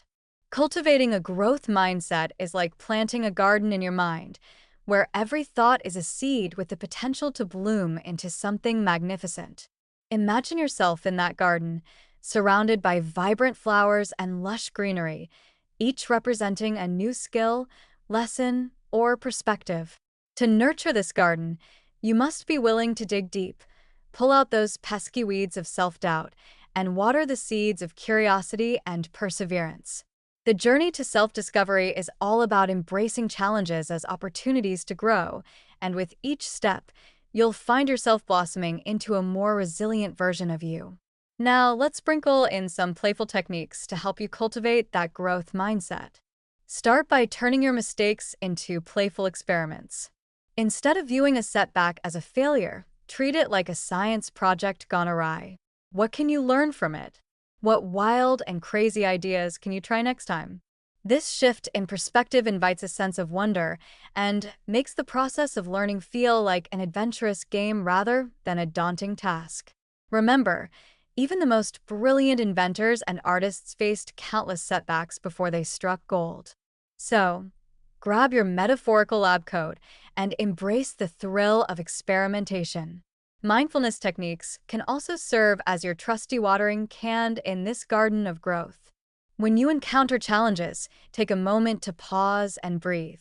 Cultivating a growth mindset is like planting a garden in your mind, where every thought is a seed with the potential to bloom into something magnificent. Imagine yourself in that garden, surrounded by vibrant flowers and lush greenery, each representing a new skill, lesson, or perspective. To nurture this garden, you must be willing to dig deep, pull out those pesky weeds of self-doubt, and water the seeds of curiosity and perseverance. The journey to self-discovery is all about embracing challenges as opportunities to grow, and with each step, you'll find yourself blossoming into a more resilient version of you. Now, let's sprinkle in some playful techniques to help you cultivate that growth mindset. Start by turning your mistakes into playful experiments. Instead of viewing a setback as a failure, treat it like a science project gone awry. What can you learn from it? What wild and crazy ideas can you try next time? This shift in perspective invites a sense of wonder and makes the process of learning feel like an adventurous game rather than a daunting task. Remember, even the most brilliant inventors and artists faced countless setbacks before they struck gold. So, grab your metaphorical lab coat and embrace the thrill of experimentation. Mindfulness techniques can also serve as your trusty watering can in this garden of growth. When you encounter challenges, take a moment to pause and breathe.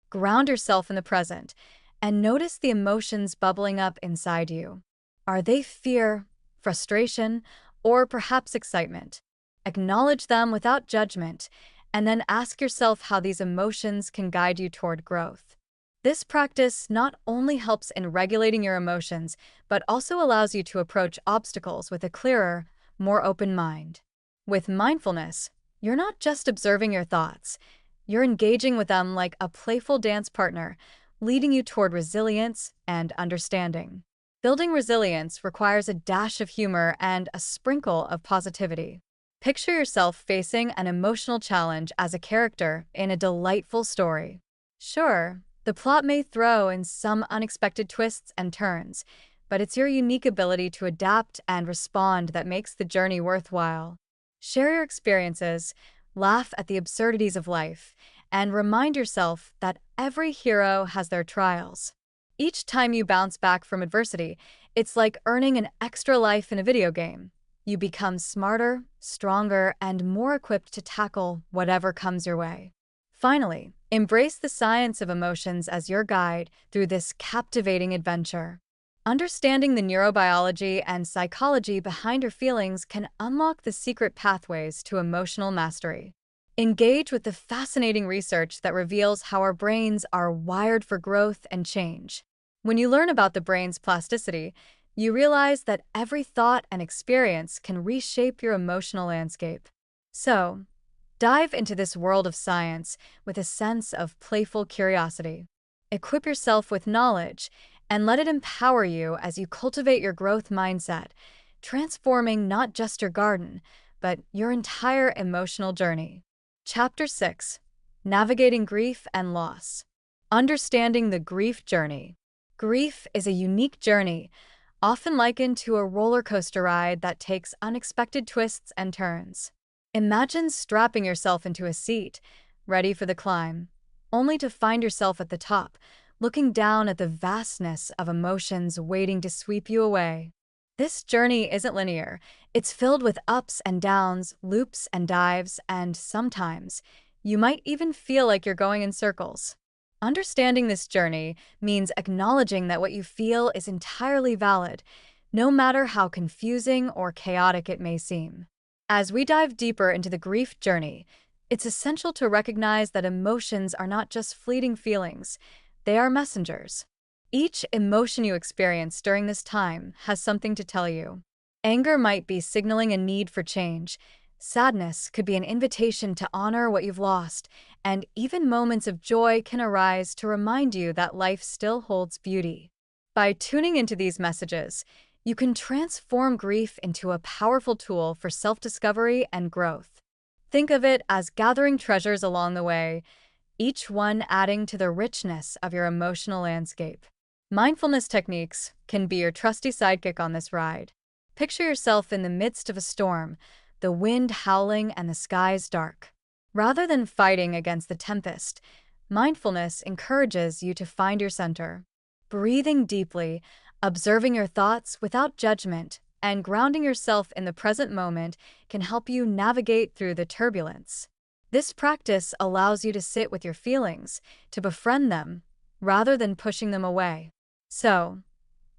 Ground yourself in the present and notice the emotions bubbling up inside you. Are they fear, frustration, or perhaps excitement? Acknowledge them without judgment, and then ask yourself how these emotions can guide you toward growth. This practice not only helps in regulating your emotions, but also allows you to approach obstacles with a clearer, more open mind. With mindfulness, you're not just observing your thoughts, you're engaging with them like a playful dance partner, leading you toward resilience and understanding. Building resilience requires a dash of humor and a sprinkle of positivity. Picture yourself facing an emotional challenge as a character in a delightful story. Sure, the plot may throw in some unexpected twists and turns, but it's your unique ability to adapt and respond that makes the journey worthwhile. Share your experiences, laugh at the absurdities of life, and remind yourself that every hero has their trials. Each time you bounce back from adversity, it's like earning an extra life in a video game. You become smarter, stronger, and more equipped to tackle whatever comes your way. Finally, embrace the science of emotions as your guide through this captivating adventure. Understanding the neurobiology and psychology behind your feelings can unlock the secret pathways to emotional mastery. Engage with the fascinating research that reveals how our brains are wired for growth and change. When you learn about the brain's plasticity, you realize that every thought and experience can reshape your emotional landscape. So, dive into this world of science with a sense of playful curiosity. Equip yourself with knowledge and let it empower you as you cultivate your growth mindset, transforming not just your garden, but your entire emotional journey. Chapter 6: Navigating Grief and Loss. Understanding the grief journey. Grief is a unique journey, often likened to a roller coaster ride that takes unexpected twists and turns. Imagine strapping yourself into a seat, ready for the climb, only to find yourself at the top, looking down at the vastness of emotions waiting to sweep you away. This journey isn't linear. It's filled with ups and downs, loops and dives, and sometimes you might even feel like you're going in circles. Understanding this journey means acknowledging that what you feel is entirely valid, no matter how confusing or chaotic it may seem. As we dive deeper into the grief journey, it's essential to recognize that emotions are not just fleeting feelings, they are messengers. Each emotion you experience during this time has something to tell you. Anger might be signaling a need for change. Sadness could be an invitation to honor what you've lost, and even moments of joy can arise to remind you that life still holds beauty. By tuning into these messages, you can transform grief into a powerful tool for self-discovery and growth. Think of it as gathering treasures along the way, each one adding to the richness of your emotional landscape. Mindfulness techniques can be your trusty sidekick on this ride. Picture yourself in the midst of a storm, the wind howling and the skies dark. Rather than fighting against the tempest, mindfulness encourages you to find your center. Breathing deeply, observing your thoughts without judgment, and grounding yourself in the present moment can help you navigate through the turbulence. This practice allows you to sit with your feelings, to befriend them, rather than pushing them away. So,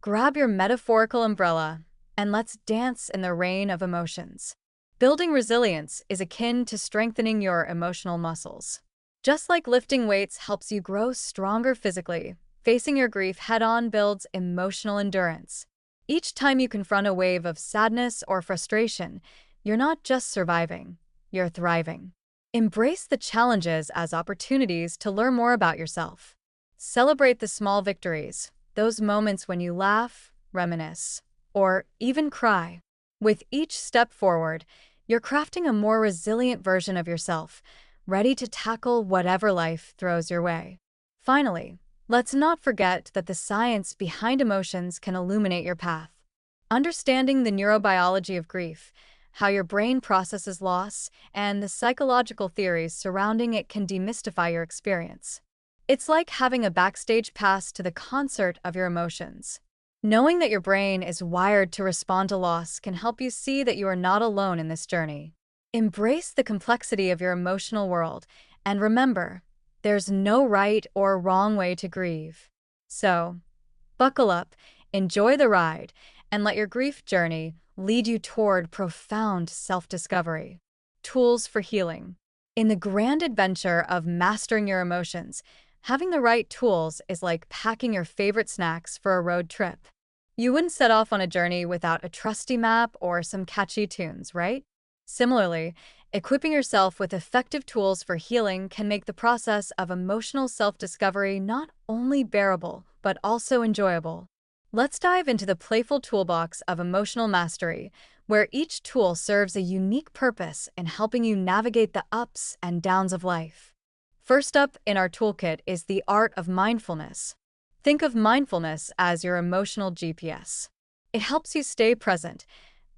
grab your metaphorical umbrella and let's dance in the rain of emotions. Building resilience is akin to strengthening your emotional muscles. Just like lifting weights helps you grow stronger physically, facing your grief head-on builds emotional endurance. Each time you confront a wave of sadness or frustration, you're not just surviving, you're thriving. Embrace the challenges as opportunities to learn more about yourself. Celebrate the small victories, those moments when you laugh, reminisce, or even cry. With each step forward, you're crafting a more resilient version of yourself, ready to tackle whatever life throws your way. Finally, let's not forget that the science behind emotions can illuminate your path. Understanding the neurobiology of grief, how your brain processes loss, and the psychological theories surrounding it can demystify your experience. It's like having a backstage pass to the concert of your emotions. Knowing that your brain is wired to respond to loss can help you see that you are not alone in this journey. Embrace the complexity of your emotional world, and remember, there's no right or wrong way to grieve. So, buckle up, enjoy the ride, and let your grief journey lead you toward profound self-discovery. Tools for healing. In the grand adventure of mastering your emotions, having the right tools is like packing your favorite snacks for a road trip. You wouldn't set off on a journey without a trusty map or some catchy tunes, right? Similarly, equipping yourself with effective tools for healing can make the process of emotional self-discovery not only bearable, but also enjoyable. Let's dive into the playful toolbox of emotional mastery, where each tool serves a unique purpose in helping you navigate the ups and downs of life. First up in our toolkit is the art of mindfulness. Think of mindfulness as your emotional GPS. It helps you stay present,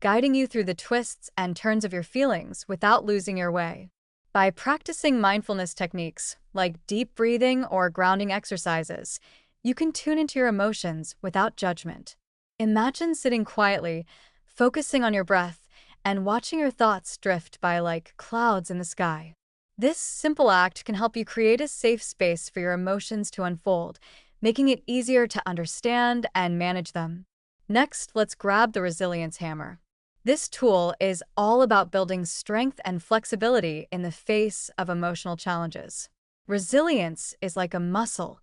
guiding you through the twists and turns of your feelings without losing your way. By practicing mindfulness techniques like deep breathing or grounding exercises, you can tune into your emotions without judgment. Imagine sitting quietly, focusing on your breath, and watching your thoughts drift by like clouds in the sky. This simple act can help you create a safe space for your emotions to unfold, making it easier to understand and manage them. Next, let's grab the resilience hammer. This tool is all about building strength and flexibility in the face of emotional challenges. Resilience is like a muscle.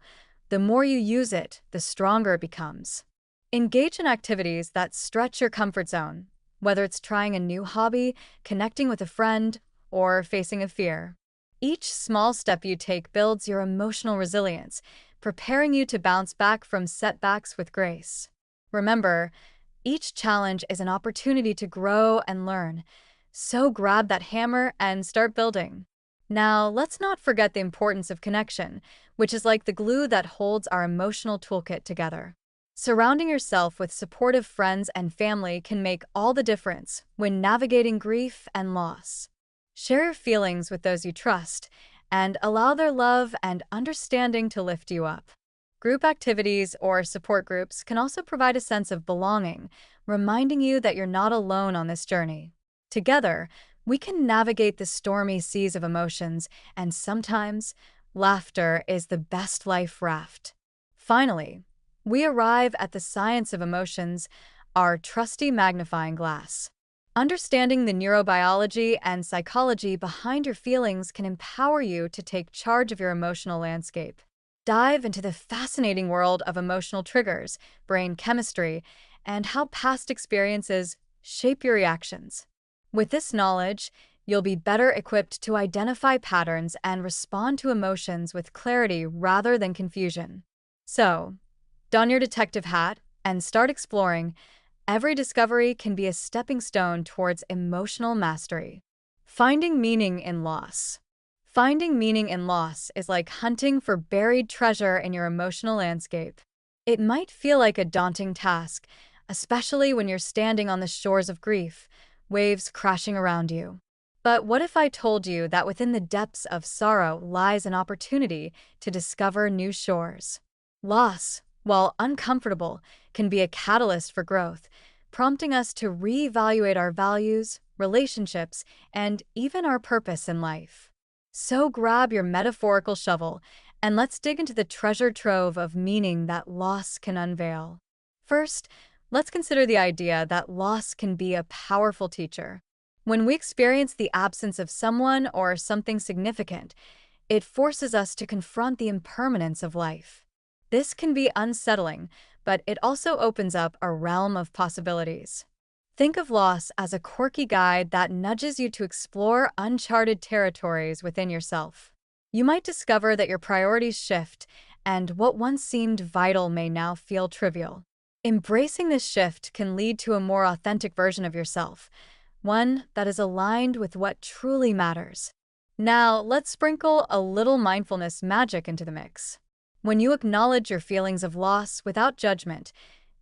The more you use it, the stronger it becomes. Engage in activities that stretch your comfort zone, whether it's trying a new hobby, connecting with a friend, or facing a fear. Each small step you take builds your emotional resilience, preparing you to bounce back from setbacks with grace. Remember, each challenge is an opportunity to grow and learn, so grab that hammer and start building. Now, let's not forget the importance of connection, which is like the glue that holds our emotional toolkit together. Surrounding yourself with supportive friends and family can make all the difference when navigating grief and loss. Share your feelings with those you trust and allow their love and understanding to lift you up. Group activities or support groups can also provide a sense of belonging, reminding you that you're not alone on this journey. Together, we can navigate the stormy seas of emotions, and sometimes, laughter is the best life raft. Finally, we arrive at the science of emotions, our trusty magnifying glass. Understanding the neurobiology and psychology behind your feelings can empower you to take charge of your emotional landscape. Dive into the fascinating world of emotional triggers, brain chemistry, and how past experiences shape your reactions. With this knowledge, you'll be better equipped to identify patterns and respond to emotions with clarity rather than confusion. So, don your detective hat and start exploring. Every discovery can be a stepping stone towards emotional mastery. Finding meaning in loss. Finding meaning in loss is like hunting for buried treasure in your emotional landscape. It might feel like a daunting task, especially when you're standing on the shores of grief, waves crashing around you. But what if I told you that within the depths of sorrow lies an opportunity to discover new shores? Loss, while uncomfortable, can be a catalyst for growth, prompting us to reevaluate our values, relationships, and even our purpose in life. So grab your metaphorical shovel and let's dig into the treasure trove of meaning that loss can unveil. First, let's consider the idea that loss can be a powerful teacher. When we experience the absence of someone or something significant, it forces us to confront the impermanence of life. This can be unsettling, but it also opens up a realm of possibilities. Think of loss as a quirky guide that nudges you to explore uncharted territories within yourself. You might discover that your priorities shift, and what once seemed vital may now feel trivial. Embracing this shift can lead to a more authentic version of yourself, one that is aligned with what truly matters. Now, let's sprinkle a little mindfulness magic into the mix. When you acknowledge your feelings of loss without judgment,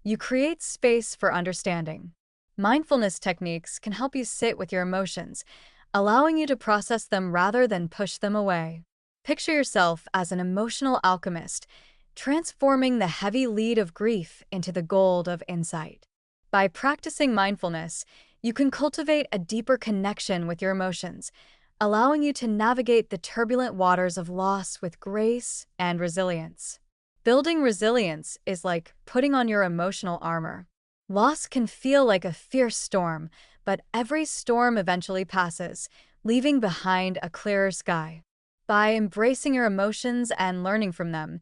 you create space for understanding. Mindfulness techniques can help you sit with your emotions, allowing you to process them rather than push them away. Picture yourself as an emotional alchemist, transforming the heavy lead of grief into the gold of insight. By practicing mindfulness, you can cultivate a deeper connection with your emotions, allowing you to navigate the turbulent waters of loss with grace and resilience. Building resilience is like putting on your emotional armor. Loss can feel like a fierce storm, but every storm eventually passes, leaving behind a clearer sky. By embracing your emotions and learning from them,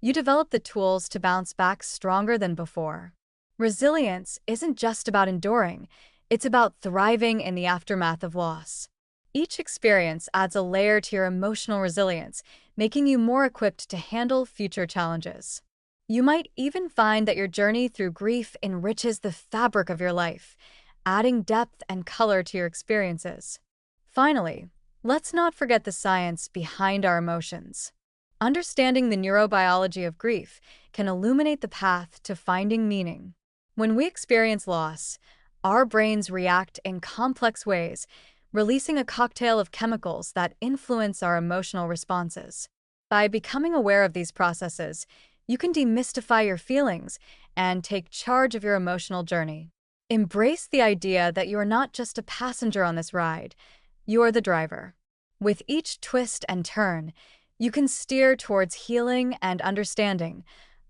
you develop the tools to bounce back stronger than before. Resilience isn't just about enduring, it's about thriving in the aftermath of loss. Each experience adds a layer to your emotional resilience, making you more equipped to handle future challenges. You might even find that your journey through grief enriches the fabric of your life, adding depth and color to your experiences. Finally, let's not forget the science behind our emotions. Understanding the neurobiology of grief can illuminate the path to finding meaning. When we experience loss, our brains react in complex ways, releasing a cocktail of chemicals that influence our emotional responses. By becoming aware of these processes, you can demystify your feelings and take charge of your emotional journey. Embrace the idea that you are not just a passenger on this ride, you are the driver. With each twist and turn, you can steer towards healing and understanding,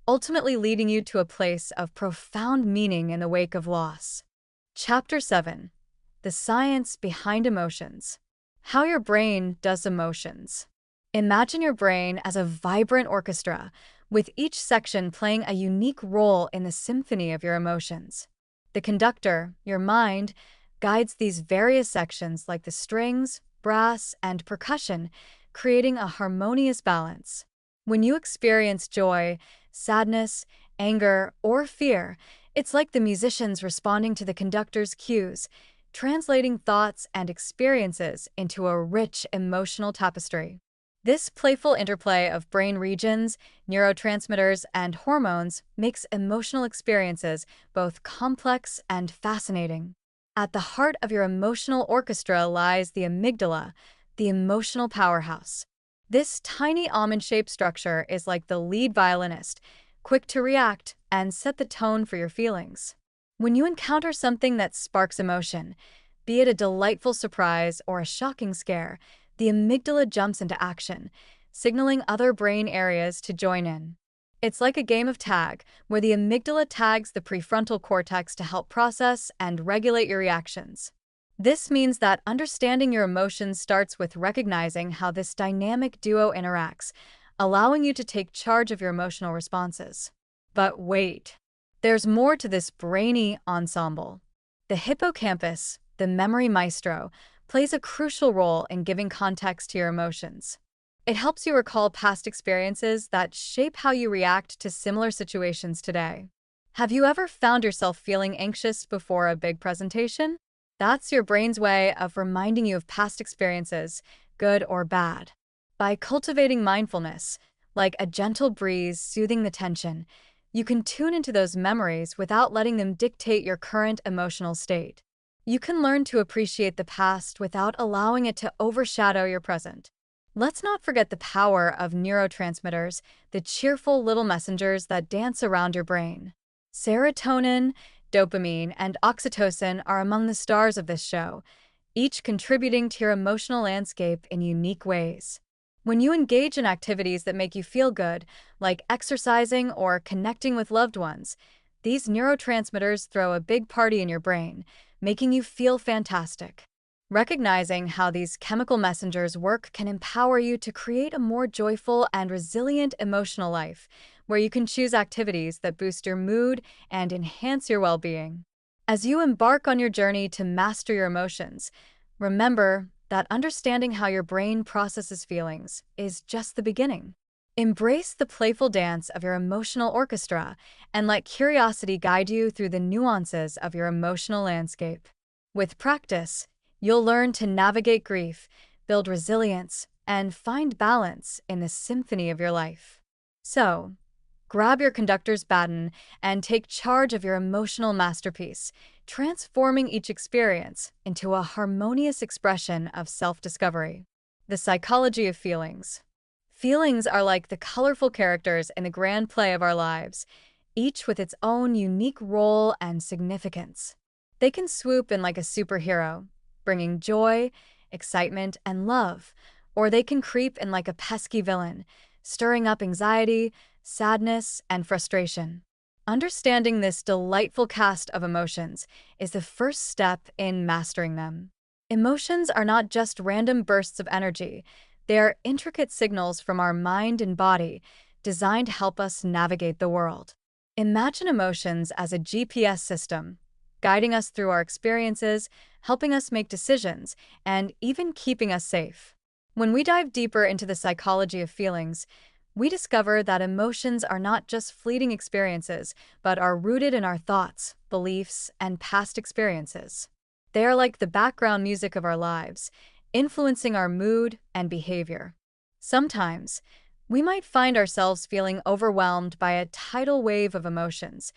ultimately leading you to a place of profound meaning in the wake of loss. Chapter 7. The Science Behind Emotions. How your brain does emotions. Imagine your brain as a vibrant orchestra, with each section playing a unique role in the symphony of your emotions. The conductor, your mind, guides these various sections like the strings, brass, and percussion, creating a harmonious balance. When you experience joy, sadness, anger, or fear, it's like the musicians responding to the conductor's cues, translating thoughts and experiences into a rich emotional tapestry. This playful interplay of brain regions, neurotransmitters, and hormones makes emotional experiences both complex and fascinating. At the heart of your emotional orchestra lies the amygdala, the emotional powerhouse. This tiny almond-shaped structure is like the lead violinist, quick to react and set the tone for your feelings. When you encounter something that sparks emotion, be it a delightful surprise or a shocking scare, the amygdala jumps into action, signaling other brain areas to join in. It's like a game of tag, where the amygdala tags the prefrontal cortex to help process and regulate your reactions. This means that understanding your emotions starts with recognizing how this dynamic duo interacts, allowing you to take charge of your emotional responses. But wait, there's more to this brainy ensemble. The hippocampus, the memory maestro, plays a crucial role in giving context to your emotions. It helps you recall past experiences that shape how you react to similar situations today. Have you ever found yourself feeling anxious before a big presentation? That's your brain's way of reminding you of past experiences, good or bad. By cultivating mindfulness, like a gentle breeze soothing the tension, you can tune into those memories without letting them dictate your current emotional state. You can learn to appreciate the past without allowing it to overshadow your present. Let's not forget the power of neurotransmitters, the cheerful little messengers that dance around your brain. Serotonin, dopamine, and oxytocin are among the stars of this show, each contributing to your emotional landscape in unique ways. When you engage in activities that make you feel good, like exercising or connecting with loved ones, these neurotransmitters throw a big party in your brain, making you feel fantastic. Recognizing how these chemical messengers work can empower you to create a more joyful and resilient emotional life, where you can choose activities that boost your mood and enhance your well-being. As you embark on your journey to master your emotions, remember that understanding how your brain processes feelings is just the beginning. Embrace the playful dance of your emotional orchestra and let curiosity guide you through the nuances of your emotional landscape. With practice, you'll learn to navigate grief, build resilience, and find balance in the symphony of your life. So, grab your conductor's baton and take charge of your emotional masterpiece, transforming each experience into a harmonious expression of self-discovery. The psychology of feelings. Feelings are like the colorful characters in the grand play of our lives, each with its own unique role and significance. They can swoop in like a superhero, bringing joy, excitement, and love, or they can creep in like a pesky villain, stirring up anxiety, sadness, and frustration. Understanding this delightful cast of emotions is the first step in mastering them. Emotions are not just random bursts of energy. They are intricate signals from our mind and body, designed to help us navigate the world. Imagine emotions as a GPS system, guiding us through our experiences, helping us make decisions, and even keeping us safe. When we dive deeper into the psychology of feelings, we discover that emotions are not just fleeting experiences, but are rooted in our thoughts, beliefs, and past experiences. They are like the background music of our lives, influencing our mood and behavior. Sometimes, we might find ourselves feeling overwhelmed by a tidal wave of emotions,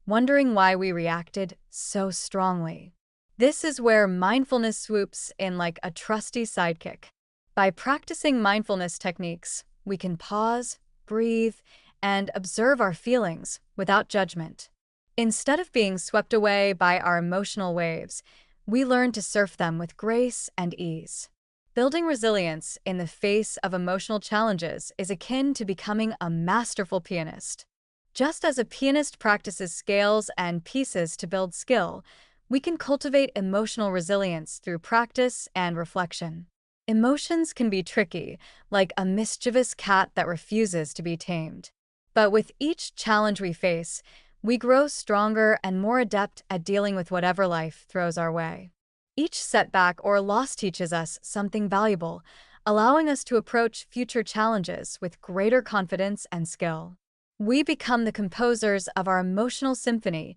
wondering why we reacted so strongly. This is where mindfulness swoops in like a trusty sidekick. By practicing mindfulness techniques, we can pause, breathe, and observe our feelings without judgment. Instead of being swept away by our emotional waves, we learn to surf them with grace and ease. Building resilience in the face of emotional challenges is akin to becoming a masterful pianist. Just as a pianist practices scales and pieces to build skill, we can cultivate emotional resilience through practice and reflection. Emotions can be tricky, like a mischievous cat that refuses to be tamed. But with each challenge we face, we grow stronger and more adept at dealing with whatever life throws our way. Each setback or loss teaches us something valuable, allowing us to approach future challenges with greater confidence and skill. We become the composers of our emotional symphony,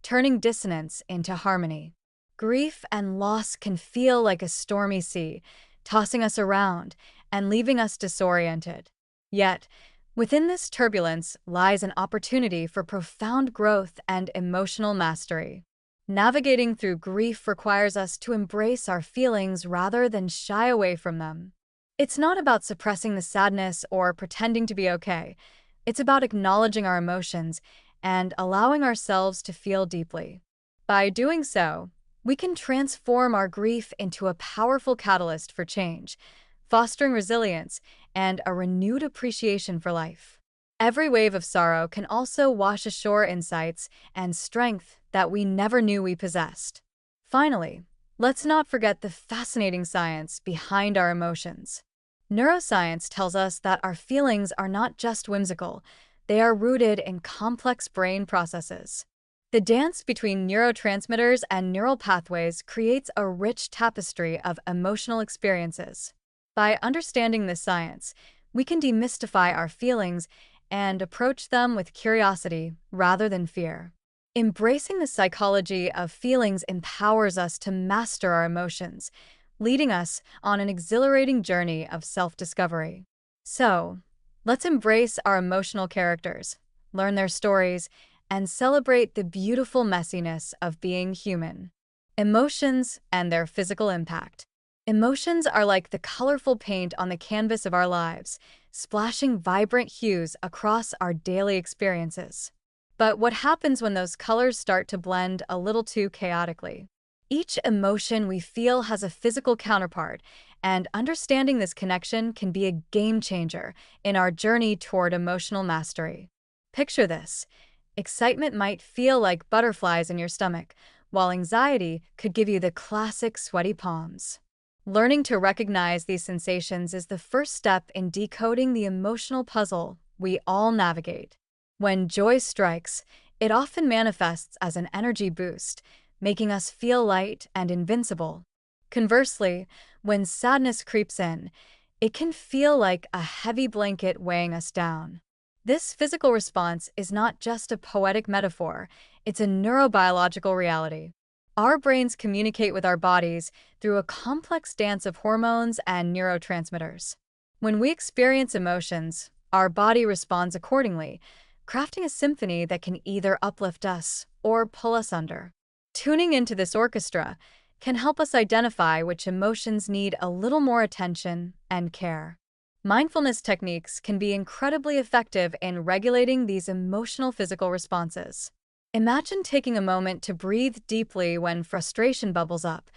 turning dissonance into harmony. Grief and loss can feel like a stormy sea, tossing us around and leaving us disoriented. Yet, within this turbulence lies an opportunity for profound growth and emotional mastery. Navigating through grief requires us to embrace our feelings rather than shy away from them. It's not about suppressing the sadness or pretending to be okay. It's about acknowledging our emotions and allowing ourselves to feel deeply. By doing so, we can transform our grief into a powerful catalyst for change, fostering resilience and a renewed appreciation for life. Every wave of sorrow can also wash ashore insights and strength that we never knew we possessed. Finally, let's not forget the fascinating science behind our emotions. Neuroscience tells us that our feelings are not just whimsical, they are rooted in complex brain processes. The dance between neurotransmitters and neural pathways creates a rich tapestry of emotional experiences. By understanding this science, we can demystify our feelings and approach them with curiosity rather than fear. Embracing the psychology of feelings empowers us to master our emotions, leading us on an exhilarating journey of self-discovery. So, let's embrace our emotional characters, learn their stories, and celebrate the beautiful messiness of being human. Emotions and their physical impact. Emotions are like the colorful paint on the canvas of our lives, splashing vibrant hues across our daily experiences. But what happens when those colors start to blend a little too chaotically? Each emotion we feel has a physical counterpart, and understanding this connection can be a game changer in our journey toward emotional mastery. Picture this. Excitement might feel like butterflies in your stomach, while anxiety could give you the classic sweaty palms. Learning to recognize these sensations is the first step in decoding the emotional puzzle we all navigate. When joy strikes, it often manifests as an energy boost, making us feel light and invincible. Conversely, when sadness creeps in, it can feel like a heavy blanket weighing us down. This physical response is not just a poetic metaphor, it's a neurobiological reality. Our brains communicate with our bodies through a complex dance of hormones and neurotransmitters. When we experience emotions, our body responds accordingly, crafting a symphony that can either uplift us or pull us under. Tuning into this orchestra can help us identify which emotions need a little more attention and care. Mindfulness techniques can be incredibly effective in regulating these emotional physical responses. Imagine taking a moment to breathe deeply when frustration bubbles up,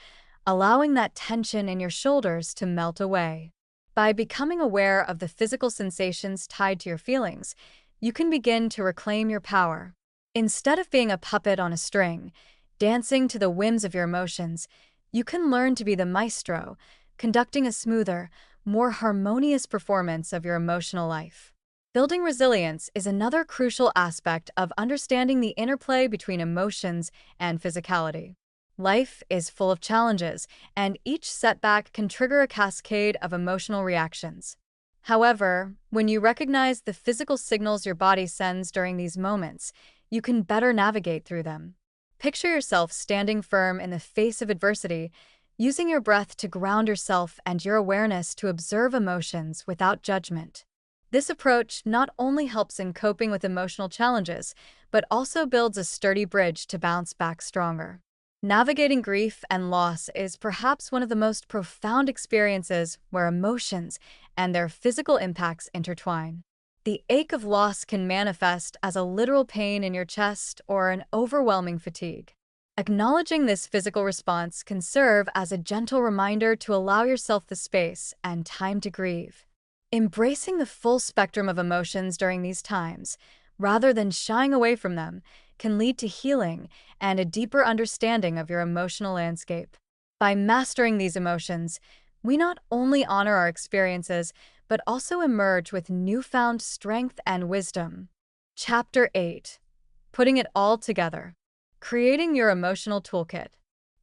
allowing that tension in your shoulders to melt away. By becoming aware of the physical sensations tied to your feelings, you can begin to reclaim your power. Instead of being a puppet on a string, dancing to the whims of your emotions, you can learn to be the maestro, conducting a smoother, more harmonious performance of your emotional life. Building resilience is another crucial aspect of understanding the interplay between emotions and physicality. Life is full of challenges, and each setback can trigger a cascade of emotional reactions. However, when you recognize the physical signals your body sends during these moments, you can better navigate through them. Picture yourself standing firm in the face of adversity, using your breath to ground yourself and your awareness to observe emotions without judgment. This approach not only helps in coping with emotional challenges, but also builds a sturdy bridge to bounce back stronger. Navigating grief and loss is perhaps one of the most profound experiences where emotions and their physical impacts intertwine. The ache of loss can manifest as a literal pain in your chest or an overwhelming fatigue. Acknowledging this physical response can serve as a gentle reminder to allow yourself the space and time to grieve. Embracing the full spectrum of emotions during these times, rather than shying away from them, can lead to healing and a deeper understanding of your emotional landscape. By mastering these emotions, we not only honor our experiences, but also emerge with newfound strength and wisdom. Chapter 8. Putting it all together. Creating your emotional toolkit.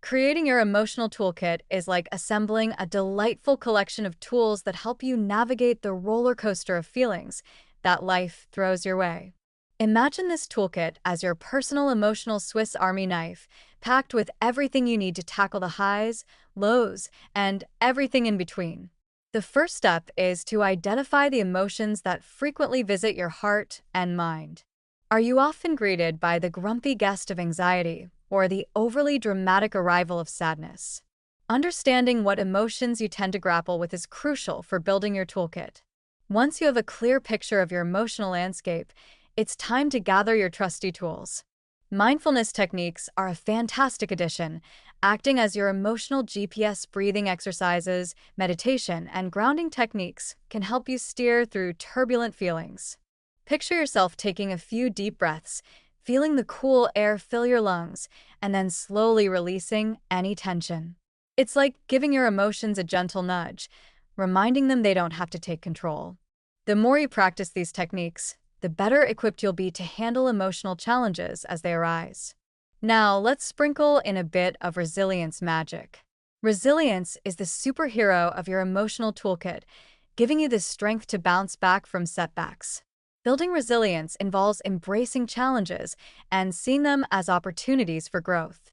Creating your emotional toolkit is like assembling a delightful collection of tools that help you navigate the roller coaster of feelings that life throws your way. Imagine this toolkit as your personal emotional Swiss Army knife, packed with everything you need to tackle the highs, lows, and everything in between. The first step is to identify the emotions that frequently visit your heart and mind. Are you often greeted by the grumpy guest of anxiety or the overly dramatic arrival of sadness? Understanding what emotions you tend to grapple with is crucial for building your toolkit. Once you have a clear picture of your emotional landscape, it's time to gather your trusty tools. Mindfulness techniques are a fantastic addition, acting as your emotional GPS. Breathing exercises, meditation, and grounding techniques can help you steer through turbulent feelings. Picture yourself taking a few deep breaths, feeling the cool air fill your lungs, and then slowly releasing any tension. It's like giving your emotions a gentle nudge, reminding them they don't have to take control. The more you practice these techniques, the better equipped you'll be to handle emotional challenges as they arise. Now, let's sprinkle in a bit of resilience magic. Resilience is the superhero of your emotional toolkit, giving you the strength to bounce back from setbacks. Building resilience involves embracing challenges and seeing them as opportunities for growth.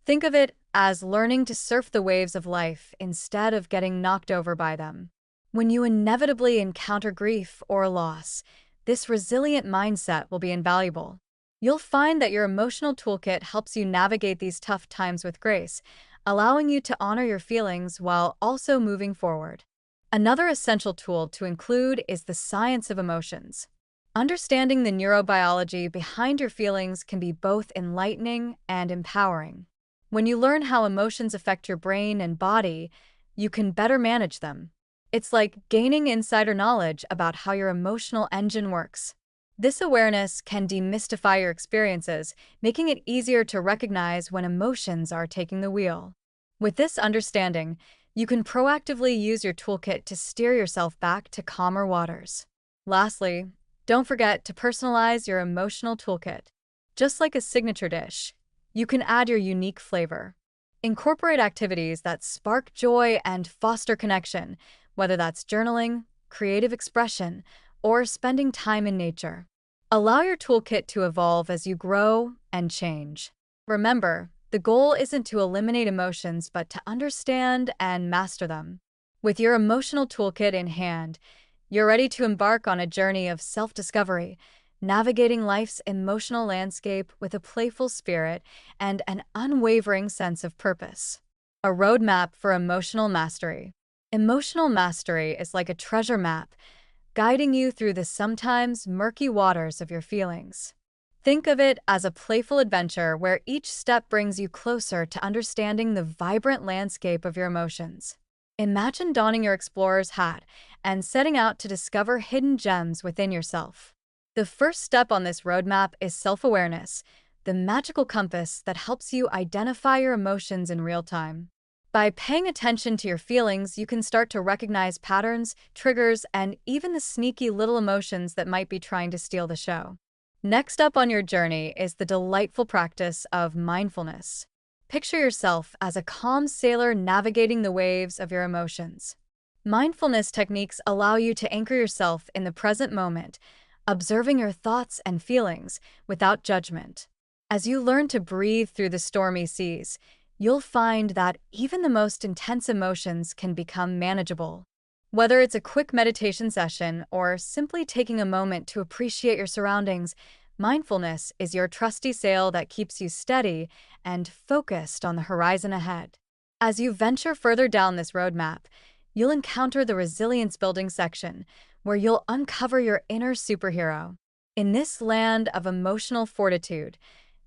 Think of it as learning to surf the waves of life instead of getting knocked over by them. When you inevitably encounter grief or loss, this resilient mindset will be invaluable. You'll find that your emotional toolkit helps you navigate these tough times with grace, allowing you to honor your feelings while also moving forward. Another essential tool to include is the science of emotions. Understanding the neurobiology behind your feelings can be both enlightening and empowering. When you learn how emotions affect your brain and body, you can better manage them. It's like gaining insider knowledge about how your emotional engine works. This awareness can demystify your experiences, making it easier to recognize when emotions are taking the wheel. With this understanding, you can proactively use your toolkit to steer yourself back to calmer waters. Lastly, don't forget to personalize your emotional toolkit. Just like a signature dish, you can add your unique flavor. Incorporate activities that spark joy and foster connection, whether that's journaling, creative expression, or spending time in nature. Allow your toolkit to evolve as you grow and change. Remember, the goal isn't to eliminate emotions, but to understand and master them. With your emotional toolkit in hand, you're ready to embark on a journey of self-discovery, navigating life's emotional landscape with a playful spirit and an unwavering sense of purpose. A roadmap for emotional mastery. Emotional mastery is like a treasure map, guiding you through the sometimes murky waters of your feelings. Think of it as a playful adventure where each step brings you closer to understanding the vibrant landscape of your emotions. Imagine donning your explorer's hat and setting out to discover hidden gems within yourself. The first step on this roadmap is self-awareness, the magical compass that helps you identify your emotions in real time. By paying attention to your feelings, you can start to recognize patterns, triggers, and even the sneaky little emotions that might be trying to steal the show. Next up on your journey is the delightful practice of mindfulness. Picture yourself as a calm sailor navigating the waves of your emotions. Mindfulness techniques allow you to anchor yourself in the present moment, observing your thoughts and feelings without judgment. As you learn to breathe through the stormy seas, you'll find that even the most intense emotions can become manageable. Whether it's a quick meditation session or simply taking a moment to appreciate your surroundings, mindfulness is your trusty sail that keeps you steady and focused on the horizon ahead. As you venture further down this roadmap, you'll encounter the resilience building section, where you'll uncover your inner superhero. In this land of emotional fortitude,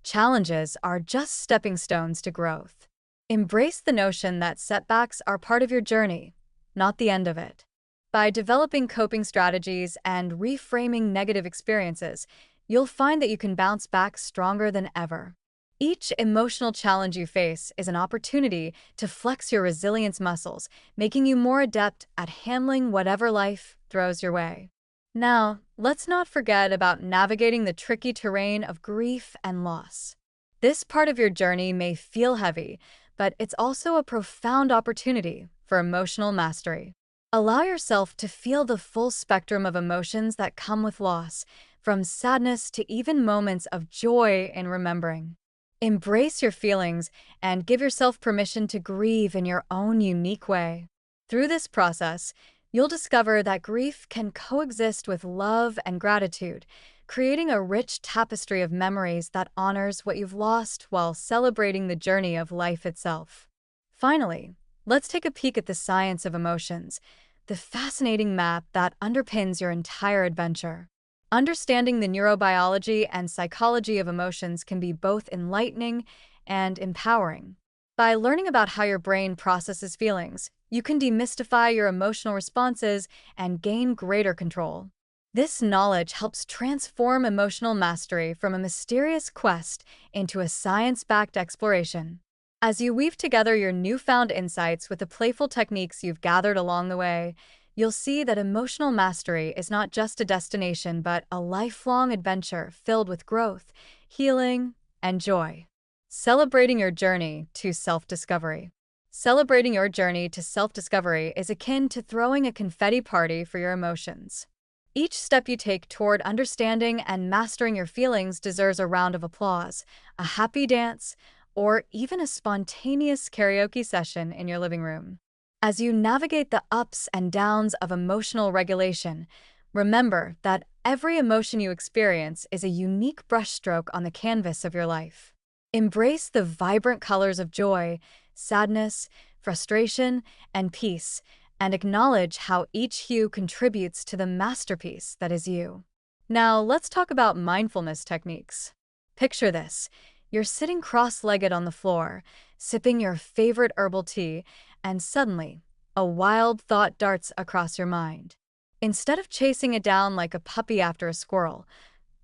challenges are just stepping stones to growth. Embrace the notion that setbacks are part of your journey, not the end of it. By developing coping strategies and reframing negative experiences, you'll find that you can bounce back stronger than ever. Each emotional challenge you face is an opportunity to flex your resilience muscles, making you more adept at handling whatever life throws your way. Now, let's not forget about navigating the tricky terrain of grief and loss. This part of your journey may feel heavy, but it's also a profound opportunity for emotional mastery. Allow yourself to feel the full spectrum of emotions that come with loss, from sadness to even moments of joy in remembering. Embrace your feelings and give yourself permission to grieve in your own unique way. Through this process, you'll discover that grief can coexist with love and gratitude, creating a rich tapestry of memories that honors what you've lost while celebrating the journey of life itself. Finally, let's take a peek at the science of emotions, the fascinating map that underpins your entire adventure. Understanding the neurobiology and psychology of emotions can be both enlightening and empowering. By learning about how your brain processes feelings, you can demystify your emotional responses and gain greater control. This knowledge helps transform emotional mastery from a mysterious quest into a science-backed exploration. As you weave together your newfound insights with the playful techniques you've gathered along the way, you'll see that emotional mastery is not just a destination but a lifelong adventure filled with growth, healing, and joy. Celebrating your journey to self-discovery. Celebrating your journey to self-discovery is akin to throwing a confetti party for your emotions. Each step you take toward understanding and mastering your feelings deserves a round of applause, a happy dance, or even a spontaneous karaoke session in your living room. As you navigate the ups and downs of emotional regulation, remember that every emotion you experience is a unique brushstroke on the canvas of your life. Embrace the vibrant colors of joy, sadness, frustration, and peace, and acknowledge how each hue contributes to the masterpiece that is you. Now, let's talk about mindfulness techniques. Picture this. You're sitting cross-legged on the floor, sipping your favorite herbal tea, and suddenly, a wild thought darts across your mind. Instead of chasing it down like a puppy after a squirrel,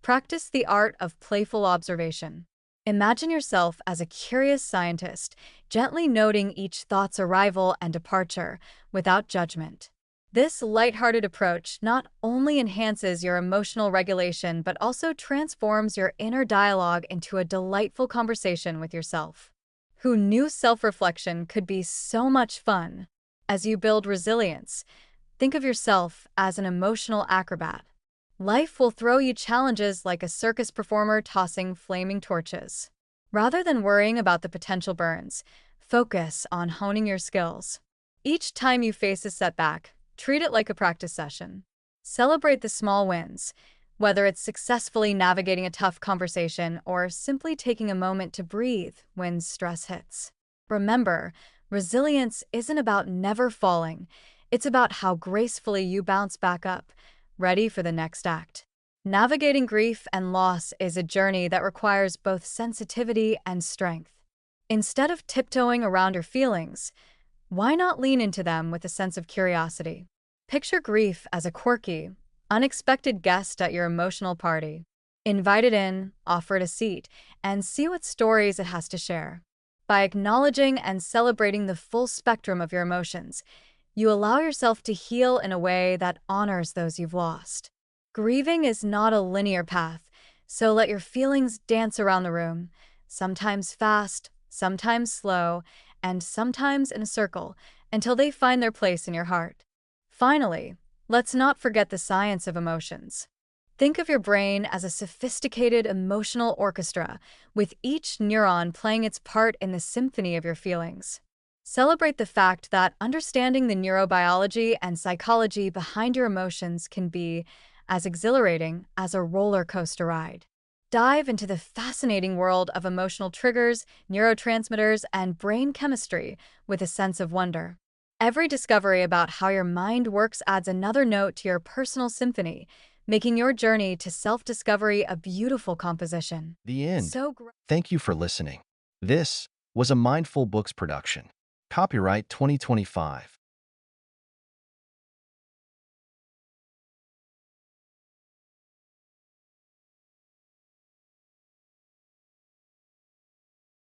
practice the art of playful observation. Imagine yourself as a curious scientist, gently noting each thought's arrival and departure without judgment. This lighthearted approach not only enhances your emotional regulation but also transforms your inner dialogue into a delightful conversation with yourself. Who knew self-reflection could be so much fun? As you build resilience, think of yourself as an emotional acrobat. Life will throw you challenges like a circus performer tossing flaming torches. Rather than worrying about the potential burns, focus on honing your skills. Each time you face a setback, treat it like a practice session. Celebrate the small wins, whether it's successfully navigating a tough conversation or simply taking a moment to breathe when stress hits. Remember, resilience isn't about never falling. It's about how gracefully you bounce back up, ready for the next act. Navigating grief and loss is a journey that requires both sensitivity and strength. Instead of tiptoeing around your feelings, why not lean into them with a sense of curiosity? Picture grief as a quirky, unexpected guest at your emotional party. Invite it in, offer it a seat, and see what stories it has to share. By acknowledging and celebrating the full spectrum of your emotions, you allow yourself to heal in a way that honors those you've lost. Grieving is not a linear path, so let your feelings dance around the room, sometimes fast, sometimes slow, and sometimes in a circle, until they find their place in your heart. Finally, let's not forget the science of emotions. Think of your brain as a sophisticated emotional orchestra, with each neuron playing its part in the symphony of your feelings. Celebrate the fact that understanding the neurobiology and psychology behind your emotions can be as exhilarating as a roller coaster ride. Dive into the fascinating world of emotional triggers, neurotransmitters, and brain chemistry with a sense of wonder. Every discovery about how your mind works adds another note to your personal symphony, making your journey to self-discovery a beautiful composition. The end. So Thank you for listening. This was a Mindful Books production. Copyright 2025.